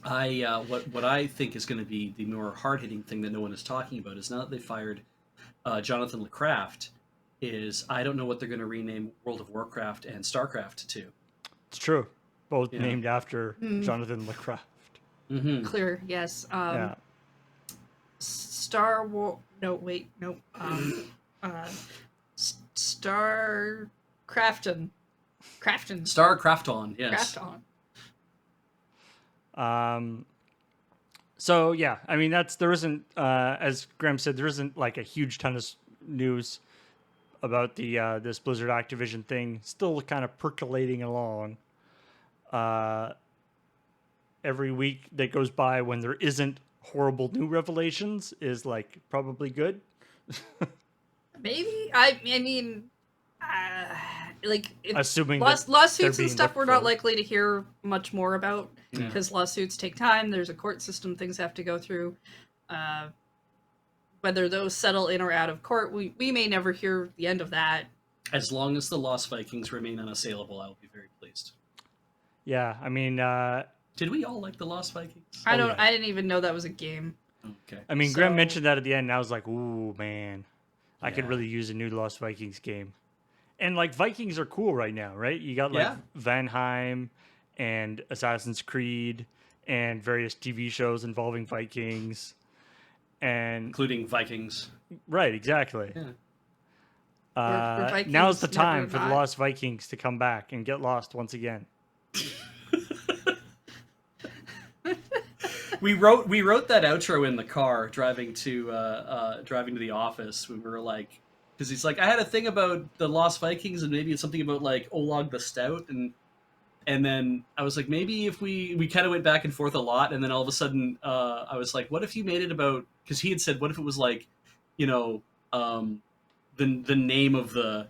Speaker 3: What I think is going to be the more hard-hitting thing that no one is talking about is, now that they fired Jonathan LeCraft, is I don't know what they're going to rename World of Warcraft and StarCraft to.
Speaker 1: It's true. Both named after Jonathan LeCraft.
Speaker 4: Mm-hmm. Clear, yes.
Speaker 1: Yeah.
Speaker 4: Star War... No, wait, no. Star Crafton.
Speaker 3: Star Crafton, yes.
Speaker 4: Crafton.
Speaker 1: So yeah, I mean there isn't as Graham said, there isn't like a huge ton of news about the this Blizzard Activision thing. Still kind of percolating along. Every week that goes by when there isn't horrible new revelations is like probably good.
Speaker 4: Maybe I mean, uh, like
Speaker 1: Assuming that
Speaker 4: lawsuits
Speaker 1: they're
Speaker 4: and
Speaker 1: being
Speaker 4: stuff,
Speaker 1: looked
Speaker 4: we're not
Speaker 1: for.
Speaker 4: likely to hear much more about
Speaker 3: Yeah.
Speaker 4: because lawsuits take time. There's a court system things have to go through. Whether those settle in or out of court, we may never hear the end of that.
Speaker 3: As long as the Lost Vikings remain unassailable, I will be very pleased.
Speaker 1: Yeah, I mean,
Speaker 3: Did we all like the Lost Vikings?
Speaker 4: I
Speaker 1: yeah.
Speaker 4: didn't even know that was a game.
Speaker 3: Okay.
Speaker 1: I mean, Graham
Speaker 4: So-
Speaker 1: mentioned that at the end, and I was like, "Ooh, man, I could
Speaker 3: Yeah.
Speaker 1: really use a new Lost Vikings game." And like Vikings are cool right now, right? You got like
Speaker 3: Yeah.
Speaker 1: Valheim and Assassin's Creed and various TV shows involving Vikings, and
Speaker 3: Including Vikings.
Speaker 1: right, exactly.
Speaker 3: Yeah.
Speaker 4: Were Vikings
Speaker 1: Now's the
Speaker 4: never
Speaker 1: time for the
Speaker 4: not-
Speaker 1: Lost Vikings to come back and get lost once again.
Speaker 3: We wrote that outro in the car driving to the office. We were like, because he's like, I had a thing about the Lost Vikings and maybe it's something about like Olag the Stout, and then I was like, maybe if we kind of went back and forth a lot, and then all of a sudden I was like, what if you made it about, because he had said, what if it was like, you know, the name of the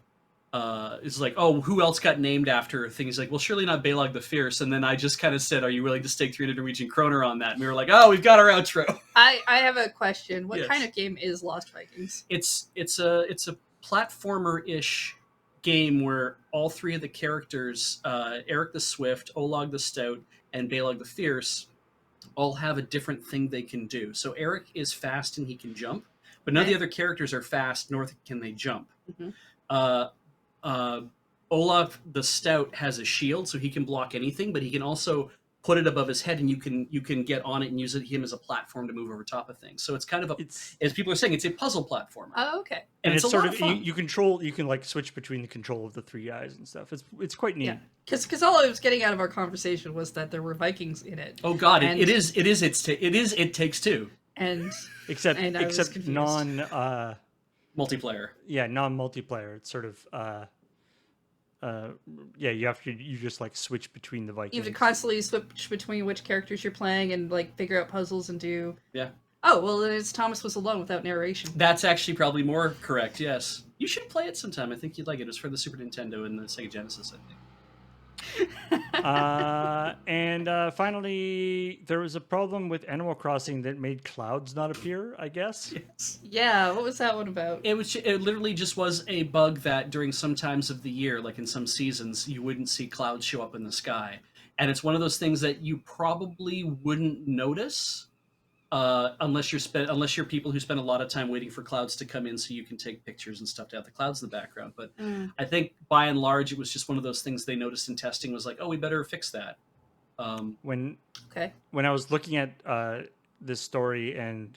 Speaker 3: it's like, oh, who else got named after a thing? He's like, well, surely not Balog the Fierce. And then I just kind of said, are you willing to stake 300 Norwegian kroner on that? And we were like, oh, we've got our outro.
Speaker 4: I have a question. What
Speaker 3: Yes.
Speaker 4: kind of game is Lost Vikings?
Speaker 3: It's a platformer-ish game where all three of the characters, Eric the Swift, Olag the Stout, and Balog the Fierce, all have a different thing they can do. So Eric is fast and he can jump, but none of the
Speaker 4: Okay.
Speaker 3: other characters are fast, nor can they jump.
Speaker 4: Mhm.
Speaker 3: Olaf the Stout has a shield, so he can block anything, but he can also put it above his head, and you can get on it and use him as a platform to move over top of things. So it's kind of
Speaker 1: It's
Speaker 3: as people are saying, it's a puzzle platformer,
Speaker 4: Oh, okay.
Speaker 1: and it's
Speaker 3: a
Speaker 1: sort
Speaker 3: lot
Speaker 1: of
Speaker 3: fun.
Speaker 1: you can like switch between the control of the three guys and stuff. It's quite neat.
Speaker 4: Yeah. Because all I was getting out of our conversation was that there were Vikings in it,
Speaker 3: Oh God,
Speaker 4: And-
Speaker 3: it takes two
Speaker 4: and
Speaker 1: Except
Speaker 4: And I was confused.
Speaker 1: non
Speaker 3: multiplayer.
Speaker 1: non multiplayer. It's sort of you just like switch between the Vikings.
Speaker 4: you have to constantly switch between which characters you're playing and like figure out puzzles and do.
Speaker 3: Yeah,
Speaker 4: Oh well, then it's Thomas Was Alone without narration.
Speaker 3: that's actually probably more correct. Yes, you should play it sometime. I think you'd like it. It's for the Super Nintendo and the Sega Genesis, I think.
Speaker 1: And finally, there was a problem with Animal Crossing that made clouds not appear, I guess.
Speaker 3: Yes.
Speaker 4: Yeah, what was that one about?
Speaker 3: It literally just was a bug that during some times of the year, like in some seasons, you wouldn't see clouds show up in the sky. And it's one of those things that you probably wouldn't notice unless you're people who spend a lot of time waiting for clouds to come in so you can take pictures and stuff to have the clouds in the background. But I think by and large, it was just one of those things they noticed in testing was like, oh, we better fix that.
Speaker 1: When
Speaker 4: Okay.
Speaker 1: I was looking at this story and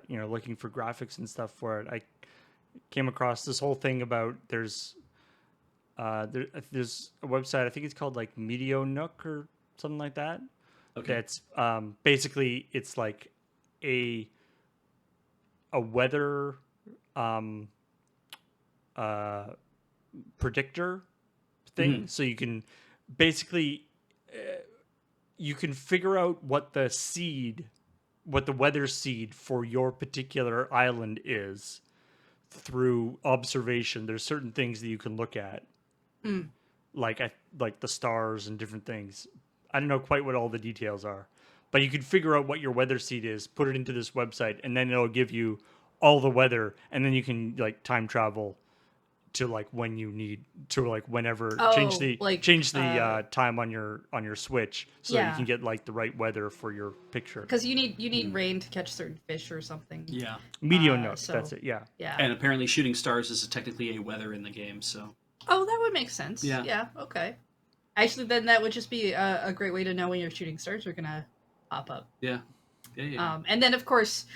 Speaker 1: looking for graphics and stuff for it, I came across this whole thing about there's a website, I think it's called like Meteor Nook or something like that.
Speaker 3: Okay.
Speaker 1: That's basically it's like a weather predictor thing. So you can basically you can figure out what the weather seed for your particular island is through observation. There's certain things that you can look at, like the stars and different things. I don't know quite what all the details are, but you can figure out what your weather seed is, put it into this website, and then it'll give you all the weather, and then you can like time travel to like when you need to like whenever change the time on your Switch so that you
Speaker 4: Yeah.
Speaker 1: can get like the right weather for your picture.
Speaker 4: Because you need rain to catch certain fish or something.
Speaker 3: Yeah.
Speaker 1: Meteor Nook,
Speaker 4: so-
Speaker 1: that's it. Yeah.
Speaker 4: Yeah.
Speaker 3: And apparently shooting stars is technically a weather in the game, so
Speaker 4: Oh, that would make sense.
Speaker 3: Yeah.
Speaker 4: Yeah. Okay. Actually, then that would just be a great way to know when your shooting stars are gonna pop up.
Speaker 3: yeah.
Speaker 4: And then, of course,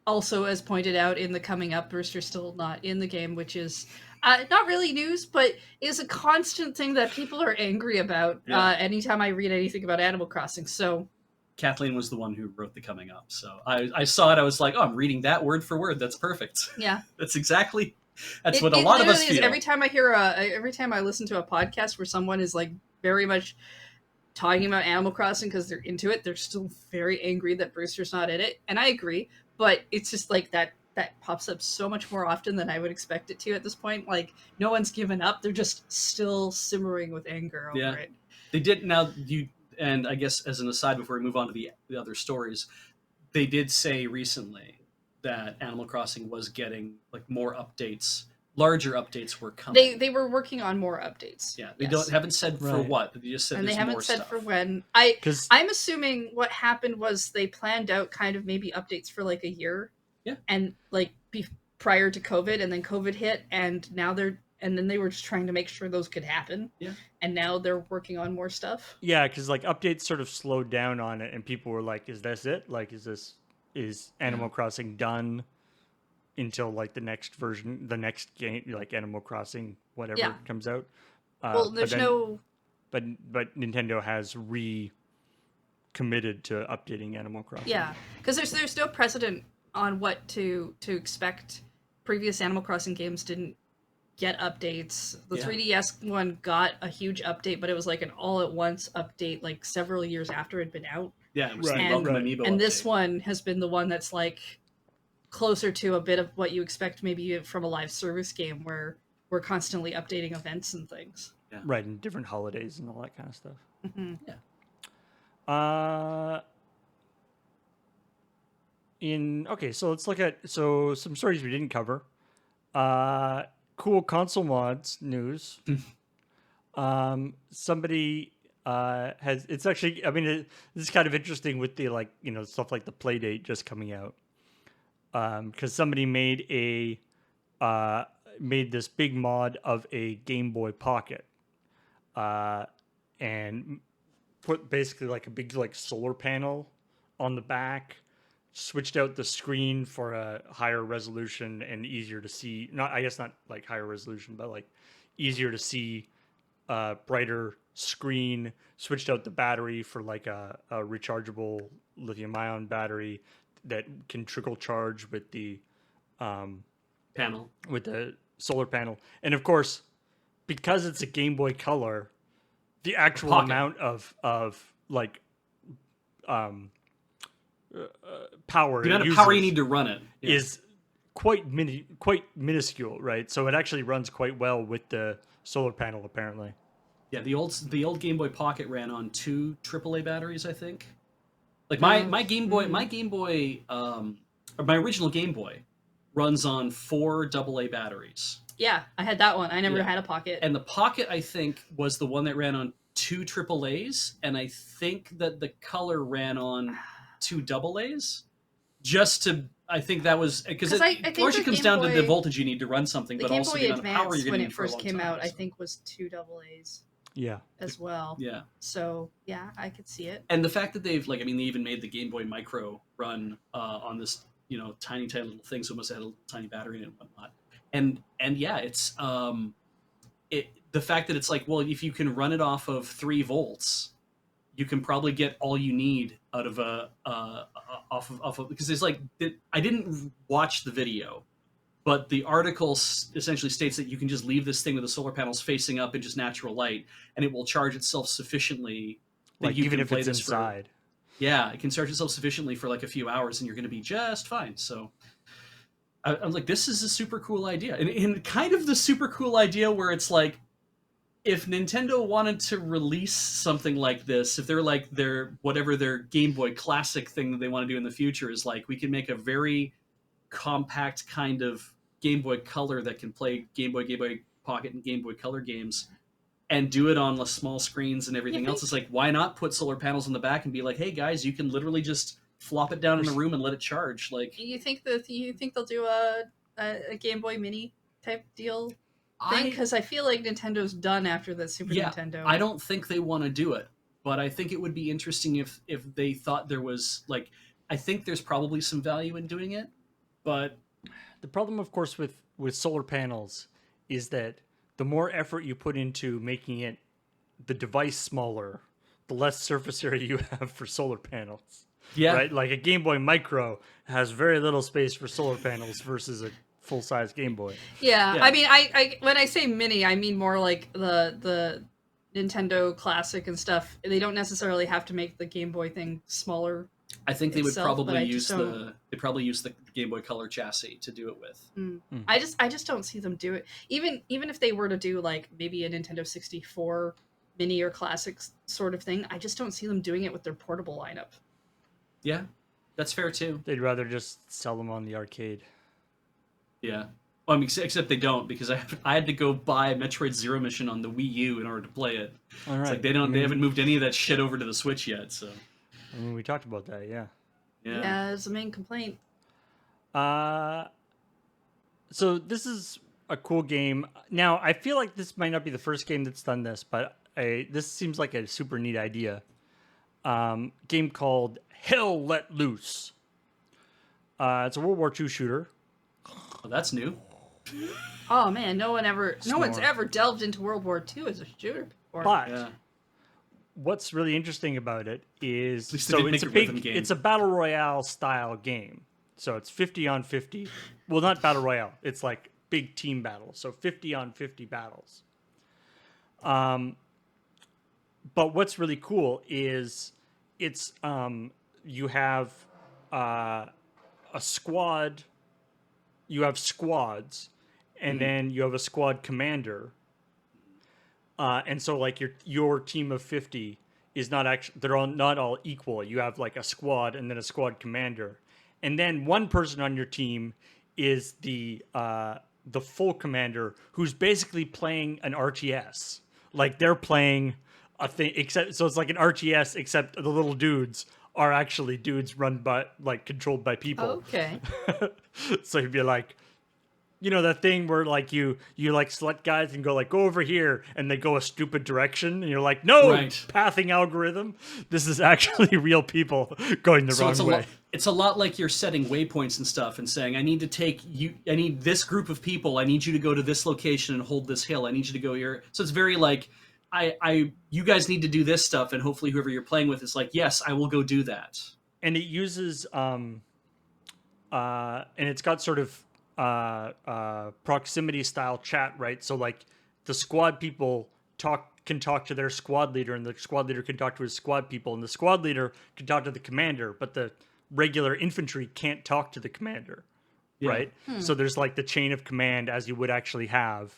Speaker 4: also as pointed out in the coming up, Brewster's still not in the game, which is not really news, but is a constant thing that people are angry about
Speaker 3: Yeah.
Speaker 4: anytime I read anything about Animal Crossing. So
Speaker 3: Kathleen was the one who wrote the coming up. So I saw it. I was like, oh, I'm reading that word for word. That's perfect.
Speaker 4: Yeah.
Speaker 3: That's exactly. That's what a lot of us feel.
Speaker 4: Every time I listen to a podcast where someone is like very much talking about Animal Crossing because they're into it, they're still very angry that Brewster's not in it, and I agree. But it's just like that pops up so much more often than I would expect it to at this point. Like no one's given up; they're just still simmering with anger over it.
Speaker 3: They did now. And I guess as an aside before we move on to the other stories, they did say recently that Animal Crossing was getting like more updates. Larger updates were coming.
Speaker 4: They were working on more updates.
Speaker 3: Yeah, they haven't said for what, but they just said
Speaker 4: and they haven't said
Speaker 3: stuff.
Speaker 4: for when. I'm assuming what happened was they planned out kind of maybe updates for like a year.
Speaker 3: Yeah.
Speaker 4: And like prior to COVID, and then COVID hit, and now then they were just trying to make sure those could happen.
Speaker 3: Yeah.
Speaker 4: And now they're working on more stuff.
Speaker 1: Yeah, because like updates sort of slowed down on it, and people were like, "Is this it? Like, is Animal Crossing done until like the next version, the next game, like Animal Crossing whatever comes out?"
Speaker 4: Well, there's
Speaker 1: but Nintendo has committed to updating Animal Crossing.
Speaker 4: Yeah, because there's no precedent on what to expect. Previous Animal Crossing games didn't get updates. The 3DS one got a huge update, but it was like an all-at-once update, like several years after it had been out.
Speaker 3: Yeah, it was the Welcome Amiibo
Speaker 4: and
Speaker 3: update.
Speaker 4: this one has been the one that's like closer to a bit of what you expect maybe from a live service game, where we're constantly updating events and things.
Speaker 3: Yeah.
Speaker 1: Right, and different holidays and all that kind of stuff.
Speaker 4: Mm-hmm.
Speaker 1: Yeah. So let's look at some stories we didn't cover. Cool console mods news. Somebody has. It's actually. I mean, this is kind of interesting with the stuff like the Playdate just coming out. Because somebody made this big mod of a Game Boy Pocket, and put basically like a big like solar panel on the back. Switched out the screen for a higher resolution and easier to see. Not like higher resolution, but like easier to see, brighter screen. Switched out the battery for like a rechargeable lithium-ion battery that can trickle charge with the
Speaker 3: panel,
Speaker 1: with the solar panel. And of course, because it's a Game Boy Color, the actual amount of like power,
Speaker 3: the amount of power you need to run it
Speaker 1: is quite minuscule, right? So it actually runs quite well with the solar panel, apparently.
Speaker 3: Yeah, the old Game Boy Pocket ran on 2 AAA batteries, I think. Like my Game Boy, or my original Game Boy, runs on 4 AA batteries.
Speaker 4: Yeah, I had that one. I never had a Pocket.
Speaker 3: And the Pocket, I think, was the one that ran on 2 AAAs, and I think that the Color ran on 2 AA's. I think that was because it largely comes down to the voltage you need to run something, but also the amount of power you're going to need for a long time.
Speaker 4: When it first came out, I think was 2 AA's.
Speaker 1: Yeah.
Speaker 4: As well.
Speaker 3: Yeah.
Speaker 4: So yeah, I could see it.
Speaker 3: And the fact that they've they even made the Game Boy Micro run on this tiny little thing, so it must have had a little tiny battery in it and whatnot. And yeah, it's the fact that it's like, well, if you can run it off of 3 volts, you can probably get all you need out of off of because it's like I didn't watch the video, but the article essentially states that you can just leave this thing with the solar panels facing up in just natural light, and it will charge itself sufficiently that
Speaker 1: like
Speaker 3: you
Speaker 1: even
Speaker 3: can
Speaker 1: if
Speaker 3: play
Speaker 1: it's
Speaker 3: this
Speaker 1: inside.
Speaker 3: Yeah, it can charge itself sufficiently for like a few hours, and you're going to be just fine. So I'm like, this is a super cool idea, and kind of the super cool idea where it's like, if Nintendo wanted to release something like this, if they're like their Game Boy Classic thing that they want to do in the future is like, we can make a very compact kind of Game Boy Color that can play Game Boy Pocket, and Game Boy Color games, and do it on the small screens and everything else. It's like, why not put solar panels in the back and be like, hey guys, you can literally just flop it down in the room and let it charge. Like,
Speaker 4: you think they'll do a Game Boy Mini type deal thing? Because I feel like Nintendo's done after the Super Nintendo.
Speaker 3: I don't think they want to do it, but I think it would be interesting if they thought there was like, I think there's probably some value in doing it, but
Speaker 1: the problem, of course, with solar panels is that the more effort you put into making the device smaller, the less surface area you have for solar panels.
Speaker 3: Yeah.
Speaker 1: Right? Like a Game Boy Micro has very little space for solar panels versus a full-size Game Boy.
Speaker 4: Yeah,
Speaker 3: Yeah.
Speaker 4: I mean, I when I say mini, I mean more like the Nintendo Classic and stuff. They don't necessarily have to make the Game Boy thing smaller.
Speaker 3: I think they would
Speaker 4: itself, but
Speaker 3: probably
Speaker 4: I
Speaker 3: use
Speaker 4: just don't-
Speaker 3: they probably use the Game Boy Color chassis to do it with.
Speaker 4: I just don't see them do it. Even if they were to do like maybe a Nintendo 64 mini or classic sort of thing, I just don't see them doing it with their portable lineup.
Speaker 3: Yeah, that's fair too.
Speaker 1: They'd rather just sell them on the arcade.
Speaker 3: Yeah. Well, I mean, except they don't, because I had to go buy Metroid Zero Mission on the Wii U in order to play it.
Speaker 1: All right.
Speaker 3: It's like they haven't moved any of that shit over to the Switch yet. So
Speaker 1: I mean, we talked about that, yeah.
Speaker 4: Yeah, it's the main complaint.
Speaker 1: So this is a cool game. Now, I feel like this might not be the first game that's done this, but this seems like a super neat idea. Game called Hell Let Loose. It's a World War II shooter.
Speaker 3: Oh, that's new.
Speaker 4: Oh man, no one's
Speaker 1: Snore.
Speaker 4: ever delved into World War II as a shooter before.
Speaker 1: But
Speaker 3: Yeah.
Speaker 1: what's really interesting about it is
Speaker 3: At least they didn't make a rhythm game.
Speaker 1: it's a battle royale style game. So it's 50 on 50. Well, not battle royale. It's like big team battles. So 50 on 50 battles. But what's really cool is it's you have a squad. You have squads, and then you have a squad commander. And so like your team of 50 is not actually, they're all not all equal. You have like a squad and then a squad commander. And then one person on your team is the full commander, who's basically playing an RTS. Like they're playing a thing, except so it's like an RTS, except the little dudes are actually dudes run by, like, controlled by people.
Speaker 4: Okay.
Speaker 1: So you'd be like, you know, that thing where like you like select guys and go like, go over here, and they go a stupid direction, and you're like, no,
Speaker 3: Right.
Speaker 1: pathing algorithm. This is actually real people going the wrong way.
Speaker 3: It's a lot like you're setting waypoints and stuff and saying, I need this group of people. I need you to go to this location and hold this hill. I need you to go here. So it's very like, you guys need to do this stuff, and hopefully whoever you're playing with is like, yes, I will go do that.
Speaker 1: And it uses and it's got sort of proximity style chat, right? So like the squad people can talk to their squad leader, and the squad leader can talk to his squad people, and the squad leader can talk to the commander, but the regular infantry can't talk to the commander, right? So there's like the chain of command as you would actually have,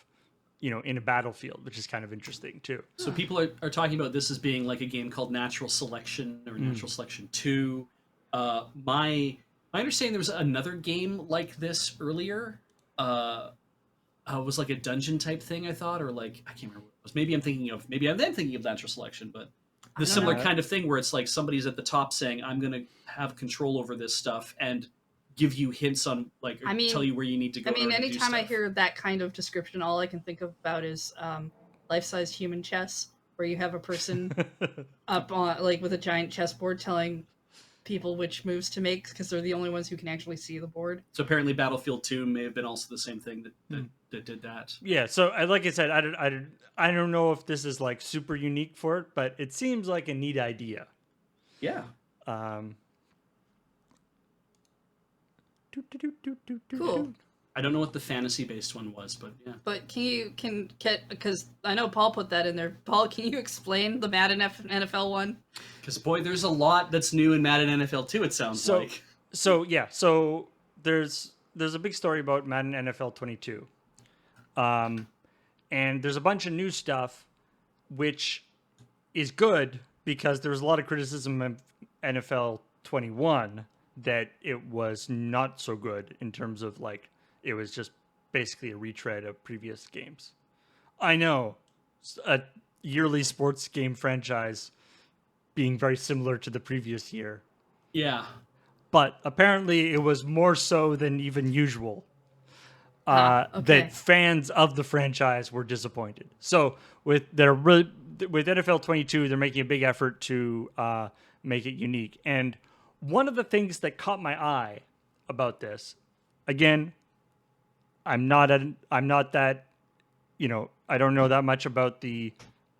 Speaker 1: you know, in a battlefield, which is kind of interesting too.
Speaker 3: So people are talking about this as being like a game called Natural Selection or Natural Selection 2. My understanding, there was another game like this earlier. It was like a dungeon type thing, I thought, or like, I can't remember what it was. Maybe I'm thinking of Natural Selection, but the similar kind of thing where it's like somebody's at the top saying, I'm going to have control over this stuff and give you hints on, like, or tell you where you need to go.
Speaker 4: I mean,
Speaker 3: to do
Speaker 4: anytime I
Speaker 3: stuff.
Speaker 4: hear that kind of description, all I can think about is life-size human chess, where you have a person up on, like, with a giant chessboard telling people which moves to make, because they're the only ones who can actually see the board.
Speaker 3: So apparently Battlefield 2 may have been also the same thing that did that.
Speaker 1: Yeah, so like I said, I don't know if this is like super unique for it, but it seems like a neat idea.
Speaker 3: Yeah.
Speaker 4: Cool.
Speaker 3: I don't know what the fantasy-based one was, but yeah.
Speaker 4: But because I know Paul put that in there. Paul, can you explain the Madden NFL one?
Speaker 3: Because, boy, there's a lot that's new in Madden NFL 2, it sounds like.
Speaker 1: So there's a big story about Madden NFL 22. And there's a bunch of new stuff, which is good because there was a lot of criticism of NFL 21 that it was not so good in terms of, like, it was just basically a retread of previous games. I know, a yearly sports game franchise being very similar to the previous year.
Speaker 3: Yeah.
Speaker 1: But apparently it was more so than even usual.
Speaker 4: Okay.
Speaker 1: That fans of the franchise were disappointed. So with NFL 22, they're making a big effort to make it unique. And one of the things that caught my eye about this, again, I'm not that, you know, I don't know that much about the.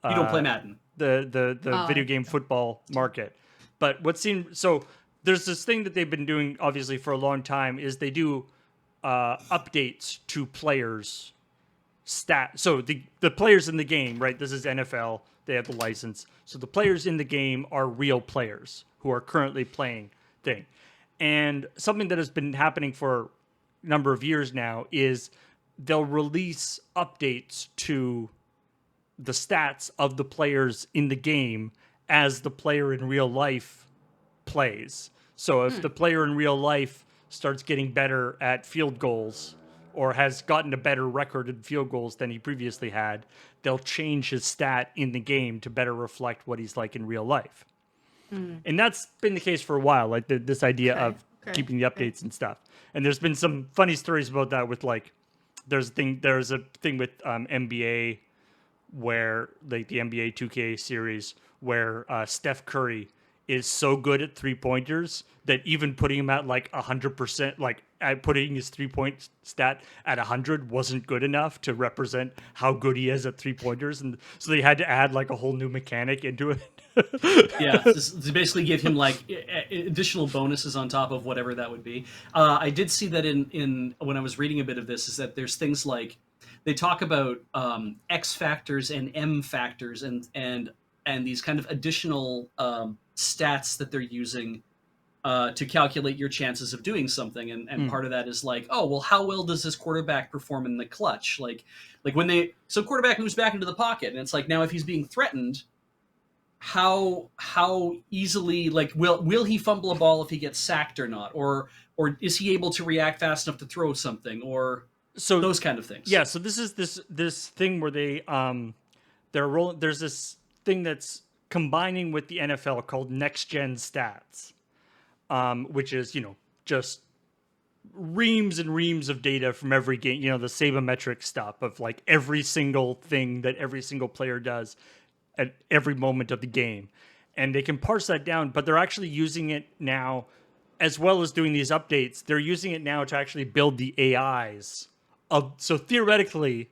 Speaker 3: You don't play Madden.
Speaker 1: the video game
Speaker 4: Okay.
Speaker 1: football market. But what seemed so there's this thing that they've been doing obviously for a long time is they do updates to players stat. So the players in the game, right? This is NFL. They have the license. So the players in the game are real players who are currently playing thing. And something that has been happening for a number of years now is they'll release updates to the stats of the players in the game as the player in real life plays. So if the player in real life starts getting better at field goals or has gotten a better record in field goals than he previously had, they'll change his stat in the game to better reflect what he's like in real life. And that's been the case for a while, like this idea
Speaker 4: Okay,
Speaker 1: of
Speaker 4: okay,
Speaker 1: keeping the updates and stuff. And there's been some funny stories about that with like, there's a thing with NBA where like the NBA 2K series where Steph Curry is so good at 3-pointers that even putting him at like 100%, like putting his 3-point stat at 100 wasn't good enough to represent how good he is at 3-pointers. And so they had to add like a whole new mechanic into it.
Speaker 3: Yeah, to basically give him like additional bonuses on top of whatever that would be. I did see that in when I was reading a bit of this is that there's things like they talk about X factors and M factors and these kind of additional stats that they're using to calculate your chances of doing something. And part of that is like, oh, well, how well does this quarterback perform in the clutch? Like when so quarterback moves back into the pocket, and it's like now if he's being threatened, how easily like will he fumble a ball if he gets sacked or not, or is he able to react fast enough to throw something, or
Speaker 1: So
Speaker 3: those kind of things.
Speaker 1: yeah, so this is this thing where they're rolling. There's this thing that's combining with the NFL called Next Gen Stats, which is just reams and reams of data from every game. The sabermetric stuff of like every single thing that every single player does at every moment of the game, and they can parse that down. But they're actually using it now, as well as doing these updates. They're using it now to actually build the AIs. So theoretically,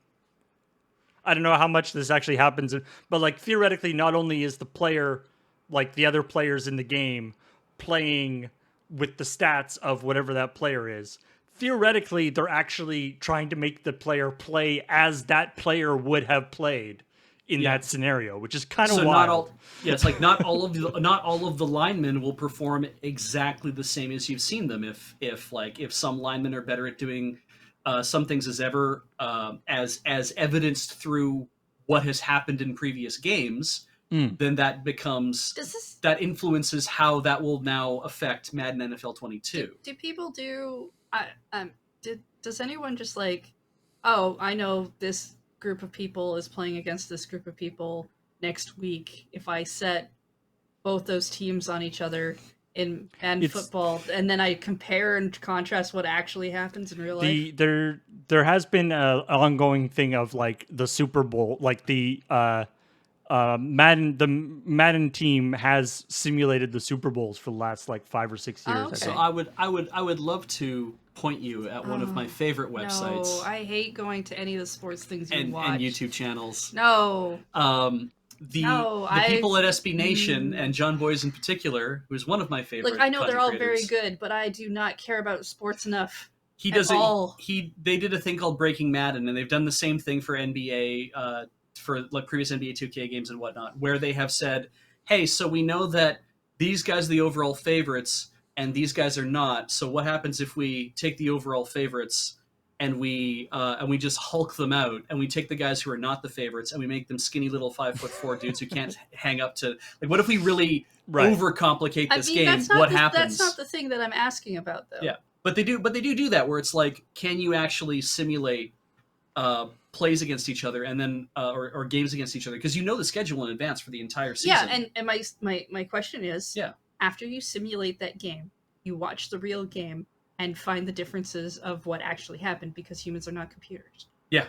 Speaker 1: I don't know how much this actually happens, but like theoretically, not only is the player, like the other players in the game, playing with the stats of whatever that player is, theoretically, they're actually trying to make the player play as that player would have played in
Speaker 3: Yeah.
Speaker 1: that scenario, which is kind of
Speaker 3: So
Speaker 1: wild.
Speaker 3: not all, yeah, it's like not all of the linemen will perform exactly the same as you've seen them. If some linemen are better at doing some things as ever, as evidenced through what has happened in previous games, then that becomes that influences how that will now affect Madden NFL 22.
Speaker 4: Do people do? Does anyone just like, oh, I know this group of people is playing against this group of people next week. If I set both those teams on each other in Madden football, and then I compare and contrast what actually happens in real life.
Speaker 1: There has been an ongoing thing of like the Super Bowl, like the Madden team has simulated the Super Bowls for the last like 5 or 6 years.
Speaker 4: Oh, okay.
Speaker 3: So I would love to point you at one of my favorite websites.
Speaker 4: No, I hate going to any of the sports things you
Speaker 3: and
Speaker 4: watch.
Speaker 3: YouTube channels.
Speaker 4: No.
Speaker 3: The people at SB Nation and John Boys in particular, who's one of my favorite.
Speaker 4: Like I know they're all
Speaker 3: creators,
Speaker 4: very good, but I do not care about sports enough.
Speaker 3: He does it.
Speaker 4: All.
Speaker 3: They did a thing called Breaking Madden, and they've done the same thing for NBA, for like previous NBA 2K games and whatnot, where they have said, "Hey, so we know that these guys are the overall favorites, and these guys are not. So what happens if we take the overall favorites and we just hulk them out, and we take the guys who are not the favorites, and we make them skinny little 5'4" dudes who can't hang up to like? What if we really overcomplicate this game? What happens?
Speaker 4: That's not the thing that I'm asking about, though.
Speaker 3: Yeah. But they do that where it's like, can you actually simulate plays against each other and then or games against each other, because you know the schedule in advance for the entire season.
Speaker 4: Yeah, and my question is, after you simulate that game, you watch the real game and find the differences of what actually happened, because humans are not computers.
Speaker 3: Yeah.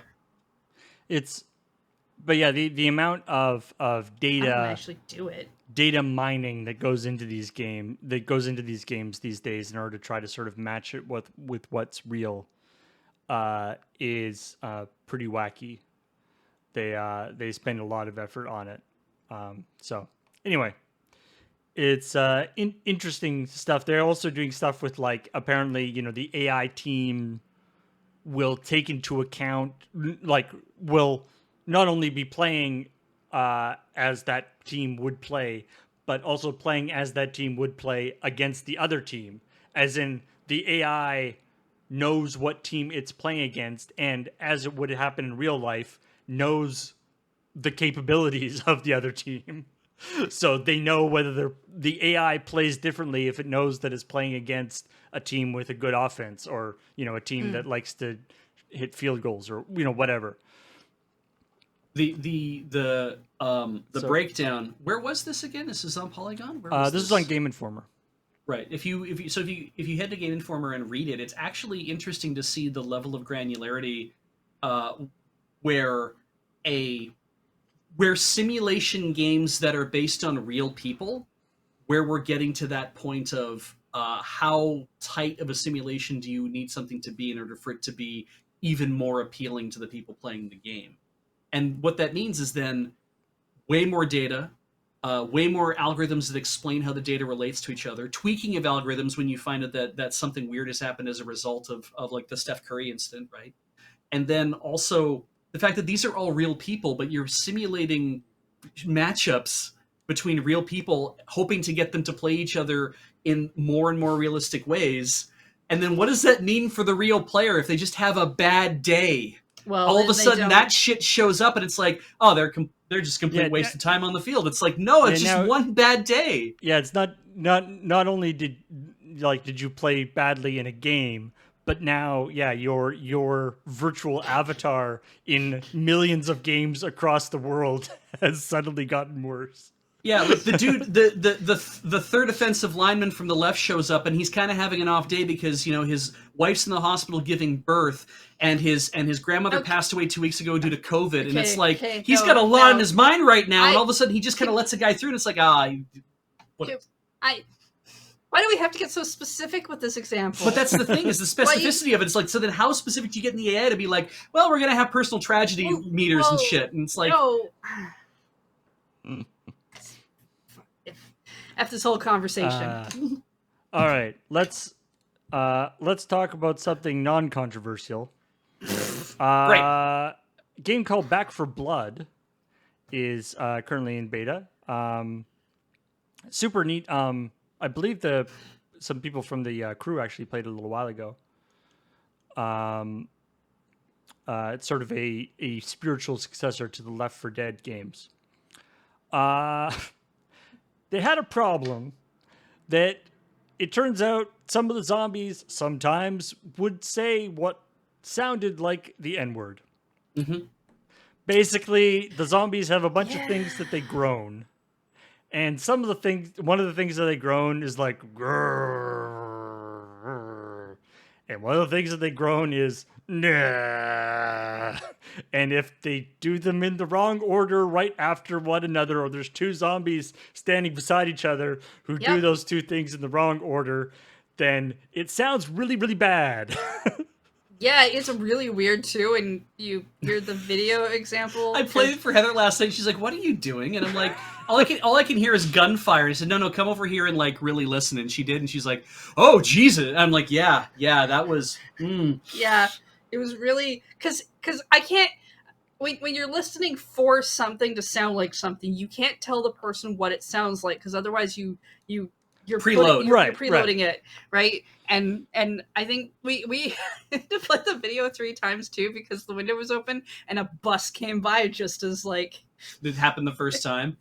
Speaker 1: But the amount of data,
Speaker 4: I don't actually do it.
Speaker 1: Data mining that goes into these games these days in order to try to sort of match it with what's real is pretty wacky. They spend a lot of effort on it. So anyway, it's interesting stuff. They're also doing stuff with like apparently the AI team will take into account like will not only be playing as that team would play, but also playing as that team would play against the other team, as in the AI knows what team it's playing against, and as it would happen in real life, knows the capabilities of the other team. So they know whether the AI plays differently if it knows that it's playing against a team with a good offense, or a team that likes to hit field goals, or whatever.
Speaker 3: The
Speaker 1: So-
Speaker 3: breakdown. Where was this again? This is on Polygon. Where was
Speaker 1: This is on Game Informer.
Speaker 3: Right. If you head to Game Informer and read it, it's actually interesting to see the level of granularity where simulation games that are based on real people, where we're getting to that point of how tight of a simulation do you need something to be in order for it to be even more appealing to the people playing the game. And what that means is then way more data, way more algorithms that explain how the data relates to each other, tweaking of algorithms when you find that something weird has happened as a result of like the Steph Curry incident, right? And then also the fact that these are all real people, but you're simulating matchups between real people, hoping to get them to play each other in more and more realistic ways. And then what does that mean for the real player if they just have a bad day?
Speaker 4: Well,
Speaker 3: all of a
Speaker 4: and they
Speaker 3: sudden
Speaker 4: don't-
Speaker 3: that shit shows up and it's like, oh, they're just complete waste of time on the field. It's like, no, it's just one bad day.
Speaker 1: Yeah, it's not only did you play badly in a game, but now your virtual avatar in millions of games across the world has suddenly gotten worse.
Speaker 3: Yeah, like the dude, the third offensive lineman from the left shows up, and he's kind of having an off day because his wife's in the hospital giving birth, and his grandmother passed away 2 weeks ago due to COVID, and it's like he's got a lot on his mind right now, and all of a sudden he just kind of lets a guy through, and it's like
Speaker 4: why do we have to get so specific with this example?
Speaker 3: But that's the thing, is the specificity of it. It's like, so then how specific do you get in the AI to be like, well, we're gonna have personal tragedy meters and shit, and it's like,
Speaker 4: no. After this whole conversation.
Speaker 1: All right, let's talk about something non-controversial.
Speaker 3: Great.
Speaker 1: Game called Back for Blood is currently in beta. Super neat. I believe some people from the crew actually played it a little while ago. It's sort of a spiritual successor to the Left 4 Dead games. They had a problem that it turns out some of the zombies sometimes would say what sounded like the N-word.
Speaker 3: Mm-hmm.
Speaker 1: Basically, the zombies have a bunch of things that they groan. And one of the things that they groan is like, grrr. And one of the things that they groan is, nah. And if they do them in the wrong order right after one another, or there's two zombies standing beside each other who do those two things in the wrong order, then it sounds really, really bad.
Speaker 4: Yeah, it's really weird too, and you hear the video example.
Speaker 3: I played it for Heather last night. She's like, "What are you doing?" And I'm like, "All I can hear is gunfire." And I said, "No, come over here and like really listen." And she did, and she's like, "Oh Jesus!" And I'm like, "Yeah, that was."
Speaker 4: Yeah, it was really because I can't. When you're listening for something to sound like something, you can't tell the person what it sounds like, because otherwise you're
Speaker 3: preload.
Speaker 4: you're preloading it, right? And I think we had to play the video 3 times too, because the window was open and a bus came by just as like
Speaker 3: it happened the first time.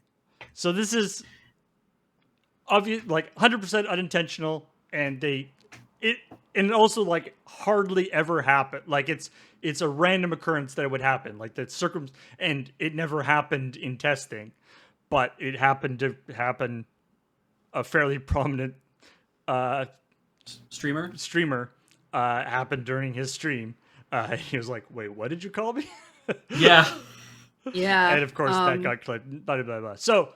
Speaker 1: So this is obvious, like 100% unintentional, and and also like hardly ever happen. Like it's a random occurrence that it would happen. Like and it never happened in testing, but it happened to happen. A fairly prominent streamer happened during his stream. He was like, "Wait, what did you call me?"
Speaker 3: Yeah.
Speaker 1: And of course that got clipped. Blah, blah, blah. So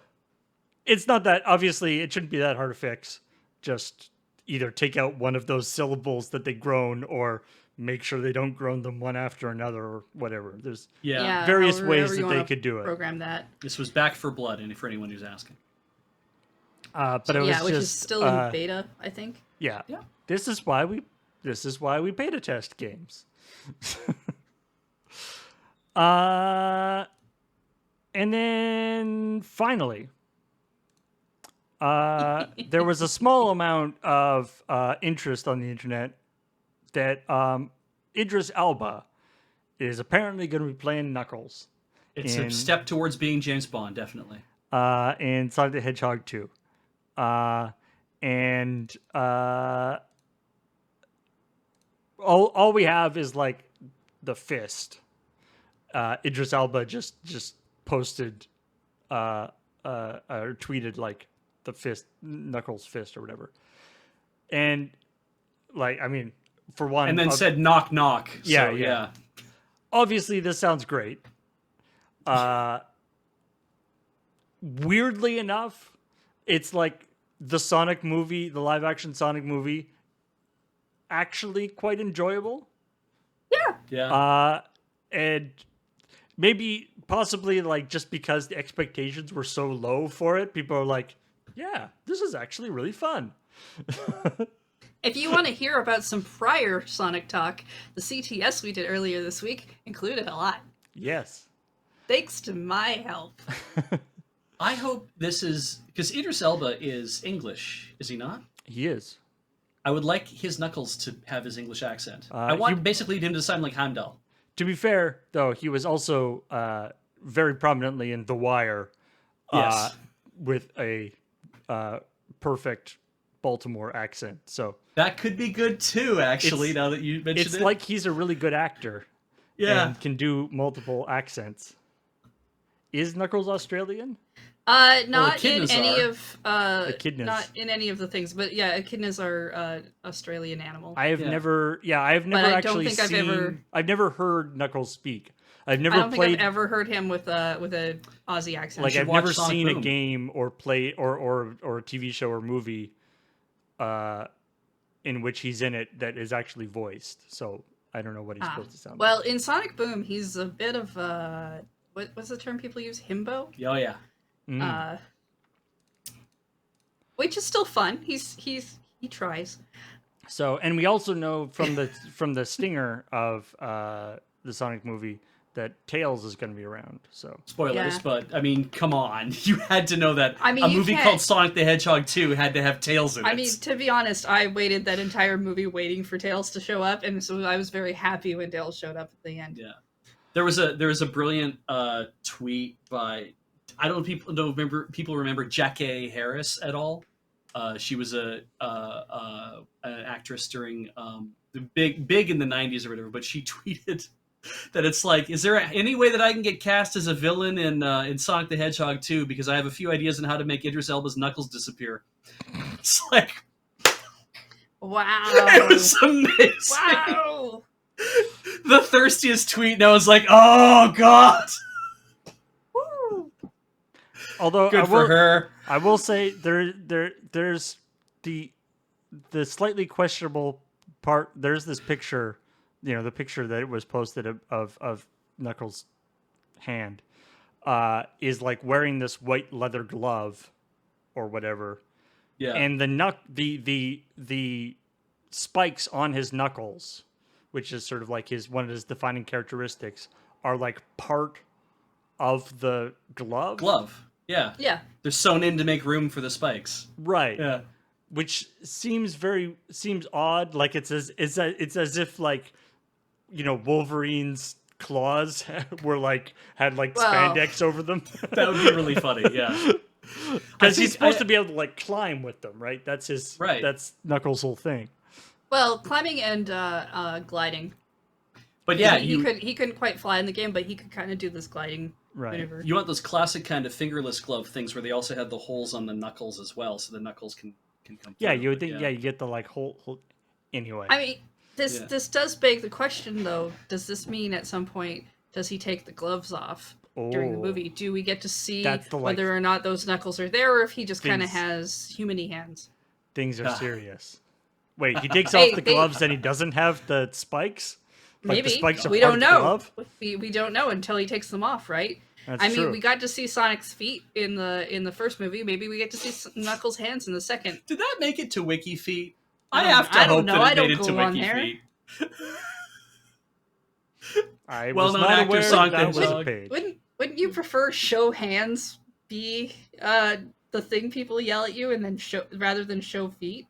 Speaker 1: it's not that, obviously it shouldn't be that hard to fix. Just either take out one of those syllables that they groan, or make sure they don't groan them one after another or whatever. There's
Speaker 3: Yeah.
Speaker 1: various ways
Speaker 4: however you
Speaker 1: that they
Speaker 4: wanna
Speaker 1: could do it.
Speaker 4: Program that.
Speaker 3: This was Back for Blood, and for anyone who's asking.
Speaker 1: But it was
Speaker 4: Yeah, which is
Speaker 1: just
Speaker 4: still in beta, I think.
Speaker 1: yeah.
Speaker 3: Yeah.
Speaker 1: This is why we beta test games. And then finally, there was a small amount of interest on the internet that Idris Elba is apparently going to be playing Knuckles
Speaker 3: It's a step towards being James Bond, definitely.
Speaker 1: in Sonic the Hedgehog 2. And all we have is like the fist. Idris Elba just posted or tweeted like the fist, Knuckles fist or whatever. And like, I mean, for one,
Speaker 3: And then said knock knock.
Speaker 1: Yeah,
Speaker 3: So,
Speaker 1: yeah. Obviously this sounds great. Weirdly enough, it's like the Sonic movie, the live action Sonic movie, actually quite enjoyable.
Speaker 3: Yeah.
Speaker 1: And maybe possibly like just because the expectations were so low for it, people are like, yeah, this is actually really fun.
Speaker 4: If you want to hear about some prior Sonic talk, the CTS we did earlier this week included a lot.
Speaker 1: Yes.
Speaker 4: Thanks to my help.
Speaker 3: I hope this is because Idris Elba is English, is he not?
Speaker 1: He is.
Speaker 3: I would like his Knuckles to have his English accent. I
Speaker 1: he-
Speaker 3: want basically him to sound like Heimdall.
Speaker 1: To be fair, though, he was also very prominently in The Wire
Speaker 3: Yes.
Speaker 1: with a perfect Baltimore accent. So
Speaker 3: That could be good too, actually, now that you mentioned
Speaker 1: it's
Speaker 3: it.
Speaker 1: like he's a really good actor
Speaker 3: yeah.
Speaker 1: and can do multiple accents. Is Knuckles Australian?
Speaker 4: Not in
Speaker 3: echidnas
Speaker 4: any
Speaker 3: are.
Speaker 4: of
Speaker 1: Echidnas.
Speaker 4: not in any of the things, but yeah, echidnas are Australian animal.
Speaker 1: I've
Speaker 3: Yeah.
Speaker 1: never I don't
Speaker 4: actually
Speaker 1: think
Speaker 4: I've ever-
Speaker 1: I've never heard Knuckles speak. I've never
Speaker 4: I don't
Speaker 1: played
Speaker 4: think I've ever heard him with a Aussie accent.
Speaker 1: like
Speaker 3: should
Speaker 1: I've
Speaker 3: watch
Speaker 1: never
Speaker 3: Sonic
Speaker 1: seen a
Speaker 3: Boom.
Speaker 1: game or play or a TV show or movie in which he's in it that is actually voiced. So I don't know what he's supposed to sound like.
Speaker 4: Well, in Sonic Boom, he's a bit of what's the term people use? Himbo.
Speaker 3: Oh yeah.
Speaker 4: Which is still fun. He tries.
Speaker 1: So, and we also know from the stinger of the Sonic movie that Tails is going to be around. So
Speaker 3: Spoilers,
Speaker 4: Yeah.
Speaker 3: but I mean, come on. You had to know that
Speaker 4: I mean,
Speaker 3: a
Speaker 4: you
Speaker 3: movie
Speaker 4: can't-
Speaker 3: called Sonic the Hedgehog 2 had to have Tails in it.
Speaker 4: I mean, to be honest, I waited that entire movie waiting for Tails to show up, and so I was very happy when Tails showed up at the end.
Speaker 3: Yeah. There was a brilliant tweet by people remember Jackie Harris at all. She was an actress during the big in the 90s or whatever, but she tweeted that it's like, is there any way that I can get cast as a villain in Sonic the Hedgehog 2 because I have a few ideas on how to make Idris Elba's Knuckles disappear. It's like,
Speaker 4: Wow.
Speaker 3: it was amazing.
Speaker 4: Wow.
Speaker 3: The thirstiest tweet, and I was like, oh god.
Speaker 4: Woo.
Speaker 1: although
Speaker 3: Good for her.
Speaker 1: I will say there's the slightly questionable part. There's this picture, the picture that was posted of Knuckles' hand is like wearing this white leather glove or whatever,
Speaker 3: Yeah.
Speaker 1: and the spikes on his knuckles, which is sort of like one of his defining characteristics, are like part of the glove.
Speaker 3: Yeah.
Speaker 4: Yeah.
Speaker 3: They're sewn in to make room for the spikes.
Speaker 1: Right.
Speaker 3: Yeah.
Speaker 1: Which seems odd. Like it's as if like, Wolverine's claws had
Speaker 4: Well-
Speaker 1: spandex over them.
Speaker 3: That would be really funny, yeah.
Speaker 1: Because he's supposed to be able to like climb with them, right? That's his.
Speaker 3: Right.
Speaker 1: That's Knuckles' whole thing.
Speaker 4: Well, climbing and gliding.
Speaker 3: But yeah,
Speaker 4: he couldn't quite fly in the game, but he could kind of do this gliding
Speaker 1: Right.
Speaker 4: maneuver.
Speaker 3: you want those classic kind of fingerless glove things where they also had the holes on the knuckles as well, so the knuckles can come
Speaker 1: Yeah,
Speaker 3: through,
Speaker 1: you would
Speaker 3: but
Speaker 1: think. Yeah, you get the like whole. Anyway.
Speaker 4: I mean, this
Speaker 3: Yeah.
Speaker 4: this does beg the question, though. Does this mean at some point does he take the gloves off during the
Speaker 1: Oh.
Speaker 4: movie? Do we get to see
Speaker 1: That's the, like,
Speaker 4: whether or not those knuckles are there, or if he just kind of
Speaker 1: things-
Speaker 4: has humany hands?
Speaker 1: Things are
Speaker 3: Ah.
Speaker 1: serious. Wait, he takes
Speaker 4: Hey,
Speaker 1: off the gloves and he doesn't have the spikes? Like
Speaker 4: maybe
Speaker 1: the spikes are
Speaker 4: we
Speaker 1: part
Speaker 4: don't
Speaker 1: of the
Speaker 4: know.
Speaker 1: glove?
Speaker 4: We don't know until he takes them off, right?
Speaker 1: That's
Speaker 4: I mean,
Speaker 1: true.
Speaker 4: we got to see Sonic's feet in the first movie.Maybe we get to see Knuckles' hands in the second.
Speaker 3: Did that make it to Wiki Feet?
Speaker 4: I
Speaker 3: I
Speaker 4: don't-
Speaker 3: have to
Speaker 4: I don't
Speaker 3: hope
Speaker 4: know.
Speaker 3: that
Speaker 4: I
Speaker 3: it
Speaker 4: don't
Speaker 3: made it to
Speaker 4: go on
Speaker 3: Wiki
Speaker 4: there.
Speaker 3: Feet.
Speaker 1: I was
Speaker 3: Well-known
Speaker 1: not
Speaker 3: actor
Speaker 1: aware
Speaker 3: Sonic
Speaker 1: that
Speaker 3: the
Speaker 1: was a
Speaker 3: Hedgehog.
Speaker 1: page.
Speaker 4: Wouldn't you prefer show hands be the thing people yell at you and then show rather than show feet?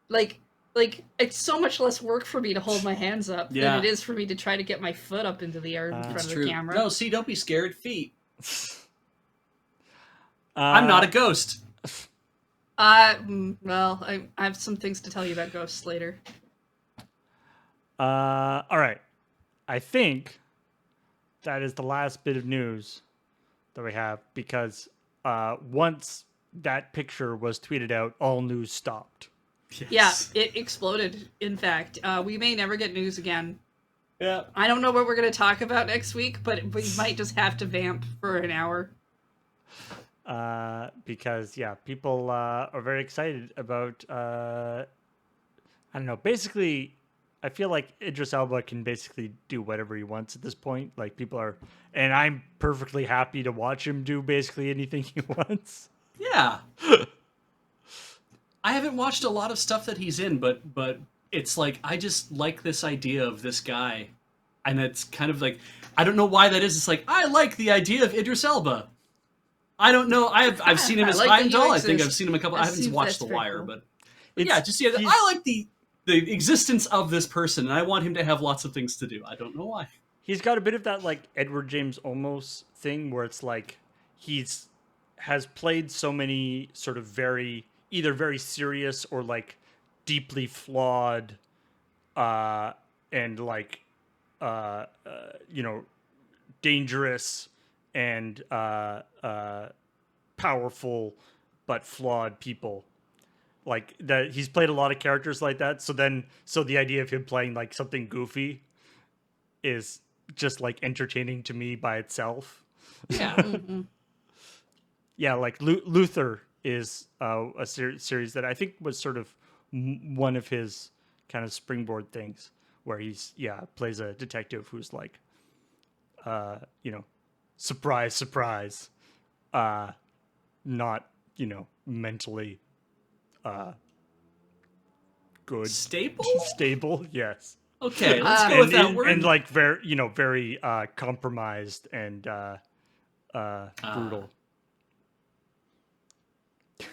Speaker 4: Like it's so much less work for me to hold my hands up
Speaker 3: Yeah.
Speaker 4: than it is for me to try to get my foot up into the air in front
Speaker 3: It's
Speaker 4: of the
Speaker 3: true.
Speaker 4: camera.
Speaker 3: No, see, don't be scared. Feet. I'm not a ghost.
Speaker 4: Well, I have some things to tell you about ghosts later.
Speaker 1: All right. I think that is the last bit of news that we have because once that picture was tweeted out, all news stopped.
Speaker 3: Yes.
Speaker 4: Yeah, it exploded. In fact, we may never get news again.
Speaker 3: Yeah.
Speaker 4: I don't know what we're going to talk about next week, but we might just have to vamp for an hour.
Speaker 1: Because people are very excited about I don't know. Basically, I feel like Idris Elba can basically do whatever he wants at this point. Like people are, and I'm perfectly happy to watch him do basically anything he wants.
Speaker 3: Yeah. I haven't watched a lot of stuff that he's in, but it's like I just like this idea of this guy, and it's kind of like I don't know why that is. It's like I like the idea of Idris Elba. I don't know. I've seen him
Speaker 4: I
Speaker 3: as
Speaker 4: like that you
Speaker 3: Heimdall. I think
Speaker 4: exist.
Speaker 3: I've seen him a couple. I
Speaker 4: That
Speaker 3: haven't
Speaker 4: seems-
Speaker 3: watched
Speaker 4: that's
Speaker 3: The
Speaker 4: very
Speaker 3: Wire,
Speaker 4: cool.
Speaker 3: but
Speaker 1: It's-
Speaker 3: yeah, just yeah.
Speaker 1: he's-
Speaker 3: I like the existence of this person, and I want him to have lots of things to do. I don't know why.
Speaker 1: He's got a bit of that like Edward James Olmos thing where it's like has played so many sort of either very serious or like deeply flawed and like dangerous and powerful but flawed people. Like that he's played a lot of characters like that. So the idea of him playing like something goofy is just like entertaining to me by itself.
Speaker 3: Yeah.
Speaker 1: Yeah, like Luther is a series that I think was sort of one of his kind of springboard things, where he's plays a detective who's like, surprise, surprise, not mentally good,
Speaker 3: Stable.
Speaker 1: stable, yes.
Speaker 3: Okay, let's go with that word.
Speaker 1: And like very compromised and brutal.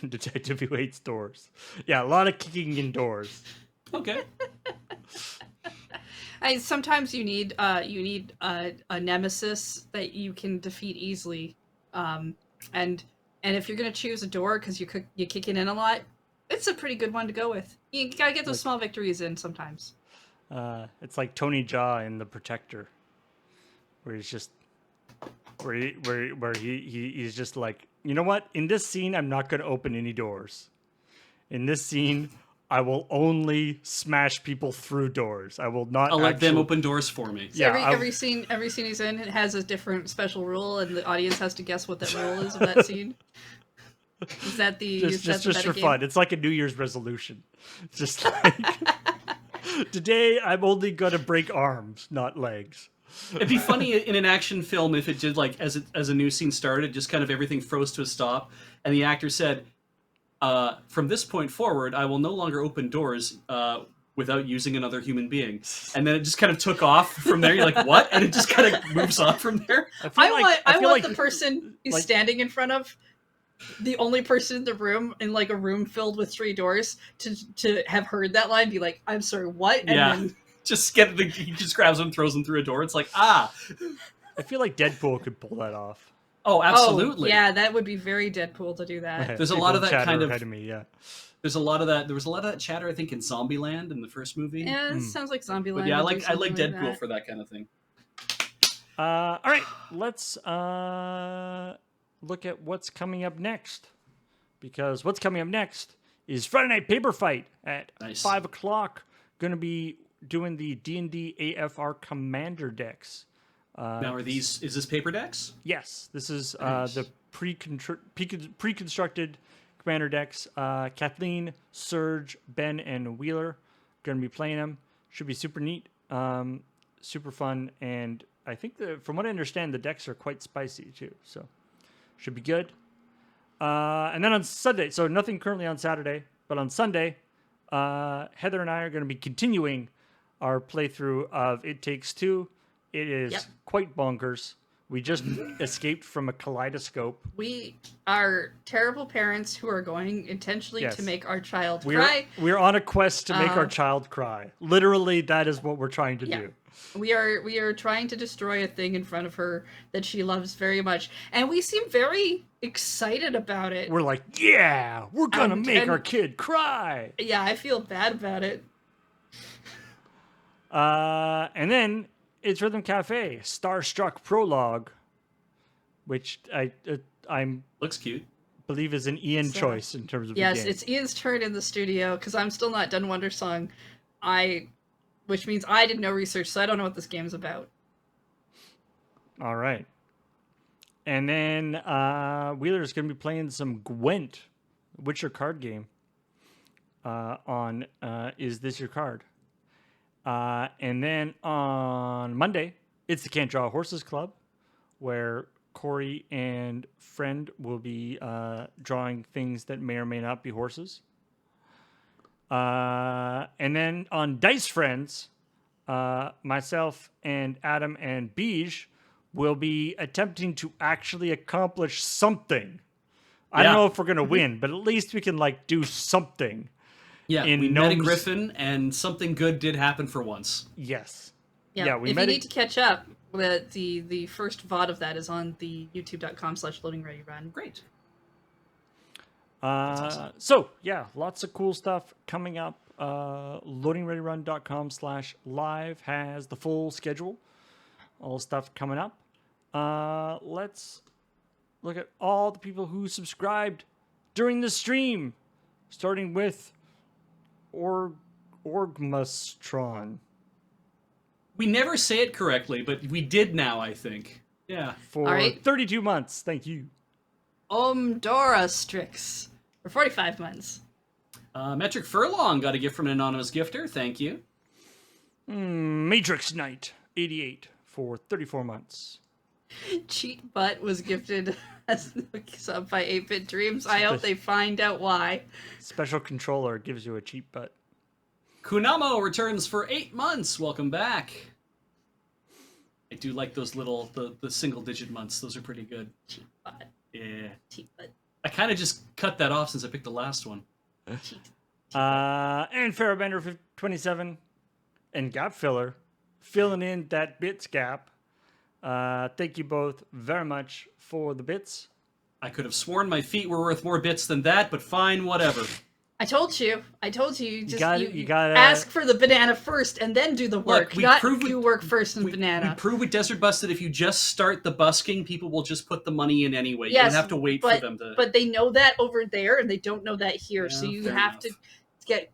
Speaker 1: Detective who hates doors. Yeah, a lot of kicking in doors.
Speaker 3: Okay.
Speaker 4: Sometimes you need a nemesis that you can defeat easily, and if you're gonna choose a door because you kick it in a lot, it's a pretty good one to go with. You gotta get those small victories in sometimes.
Speaker 1: It's like Tony Jaa in The Protector, where he's just he's just like, you know what? In this scene, I'm not going to open any doors. In this scene, I will only smash people through doors. I will not.
Speaker 3: I'll let them open doors for me.
Speaker 4: So every scene he's in, it has a different special rule, and the audience has to guess what that rule is of that scene. Is that
Speaker 1: just for fun? It's like a New Year's resolution. It's just like today, I'm only going to break arms, not legs.
Speaker 3: It'd be funny in an action film if it did like as a new scene started, just kind of everything froze to a stop, and the actor said, "From this point forward, I will no longer open doors without using another human being." And then it just kind of took off from there. You're like, "What?" And it just kind of moves on from there.
Speaker 4: I want the person he's standing in front of, the only person in the room, in like a room filled with 3 doors, to have heard that line, be like, "I'm sorry, what?" And then
Speaker 3: he just grabs him, throws him through a door. It's like, I
Speaker 1: feel like Deadpool could pull that off.
Speaker 3: Oh, absolutely.
Speaker 4: Oh, yeah, that would be very Deadpool to do that.
Speaker 3: There's a lot of that kind of.
Speaker 1: Ahead of me, yeah.
Speaker 3: There's a lot of that. There was a lot of that chatter, I think, in Zombieland in the first movie.
Speaker 4: Yeah, it sounds like Zombieland.
Speaker 3: But yeah, I like
Speaker 4: Deadpool
Speaker 3: Deadpool for that kind of thing.
Speaker 1: All right, let's look at what's coming up next, because what's coming up next is Friday Night Paper Fight at 5 o'clock. Going to be doing the D&D AFR Commander decks.
Speaker 3: Now, is this paper decks?
Speaker 1: Yes, this is the pre-constructed Commander decks. Kathleen, Surge, Ben, and Wheeler going to be playing them. Should be super neat, super fun, and I think from what I understand, the decks are quite spicy too. So should be good. And then on Sunday, so nothing currently on Saturday, but on Sunday, Heather and I are going to be continuing our playthrough of It Takes Two. It is quite bonkers. We just escaped from a kaleidoscope.
Speaker 4: We are terrible parents who are going intentionally to make our child cry.
Speaker 1: We're on a quest to make our child cry. Literally, that is what we're trying to do.
Speaker 4: We are trying to destroy a thing in front of her that she loves very much, and we seem very excited about it.
Speaker 1: We're like, yeah, we're gonna make our kid cry.
Speaker 4: Yeah, I feel bad about it.
Speaker 1: And then it's Rhythm Cafe Starstruck Prologue, which I'm
Speaker 3: looks cute.
Speaker 1: Believe is an Ian choice in terms of the
Speaker 4: yes,
Speaker 1: game.
Speaker 4: it's Ian's turn in the studio because I'm still not done Wonder Song. Which means I did no research, so I don't know what this game's about. All
Speaker 1: right. And then Wheeler's going to be playing some Gwent, Witcher card game, on Is This Your Card? And then on Monday, it's the Can't Draw Horses Club, where Corey and Friend will be drawing things that may or may not be horses. And then on Dice Friends, myself and Adam and Beige will be attempting to actually accomplish something. I don't know if we're going to win, but at least we can do something.
Speaker 3: Yeah, we met a griffin, and something good did happen for once.
Speaker 1: Yes.
Speaker 4: Yeah, if you need to catch up, the first VOD of that is on the youtube.com/loadingreadyrun.
Speaker 3: Great.
Speaker 1: Awesome. So, yeah, lots of cool stuff coming up. Loadingreadyrun.com/live has the full schedule. All stuff coming up. Let's look at all the people who subscribed during the stream, starting with Orgmastron.
Speaker 3: We never say it correctly, but we did now, I think. Yeah.
Speaker 1: For 32 months. Thank you.
Speaker 4: Dora Strix for 45 months.
Speaker 3: Metric Furlong got a gift from an anonymous gifter. Thank you.
Speaker 1: Matrix Knight 88 for 34 months.
Speaker 4: Cheat Butt was gifted as a sub by 8-Bit Dreams. I hope they find out why.
Speaker 1: Special Controller gives you a cheat butt.
Speaker 3: Kunamo returns for 8 months. Welcome back. I do like those little the single digit months. Those are pretty good.
Speaker 4: Cheat Butt.
Speaker 3: Yeah.
Speaker 4: Cheat Butt.
Speaker 3: I kind of just cut that off since I picked the last one.
Speaker 1: And Farabender 27 and Gap Filler filling in that bits gap. Thank you both very much for the bits.
Speaker 3: I could have sworn my feet were worth more bits than that, but fine, whatever.
Speaker 4: I told you. You
Speaker 1: gotta
Speaker 4: ask for the banana first and then do the work. Look, do work first and banana.
Speaker 3: We prove with Desert Bus that if you just start the busking, people will just put the money in anyway. You don't have to wait for them to.
Speaker 4: But they know that over there, and they don't know that here. Yeah, so you have to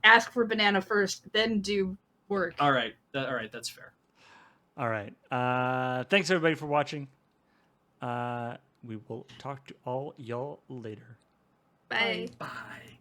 Speaker 4: ask for banana first, then do work.
Speaker 3: All right, that's fair.
Speaker 1: All right. Thanks everybody for watching. We will talk to all y'all later.
Speaker 4: Bye.
Speaker 3: Bye.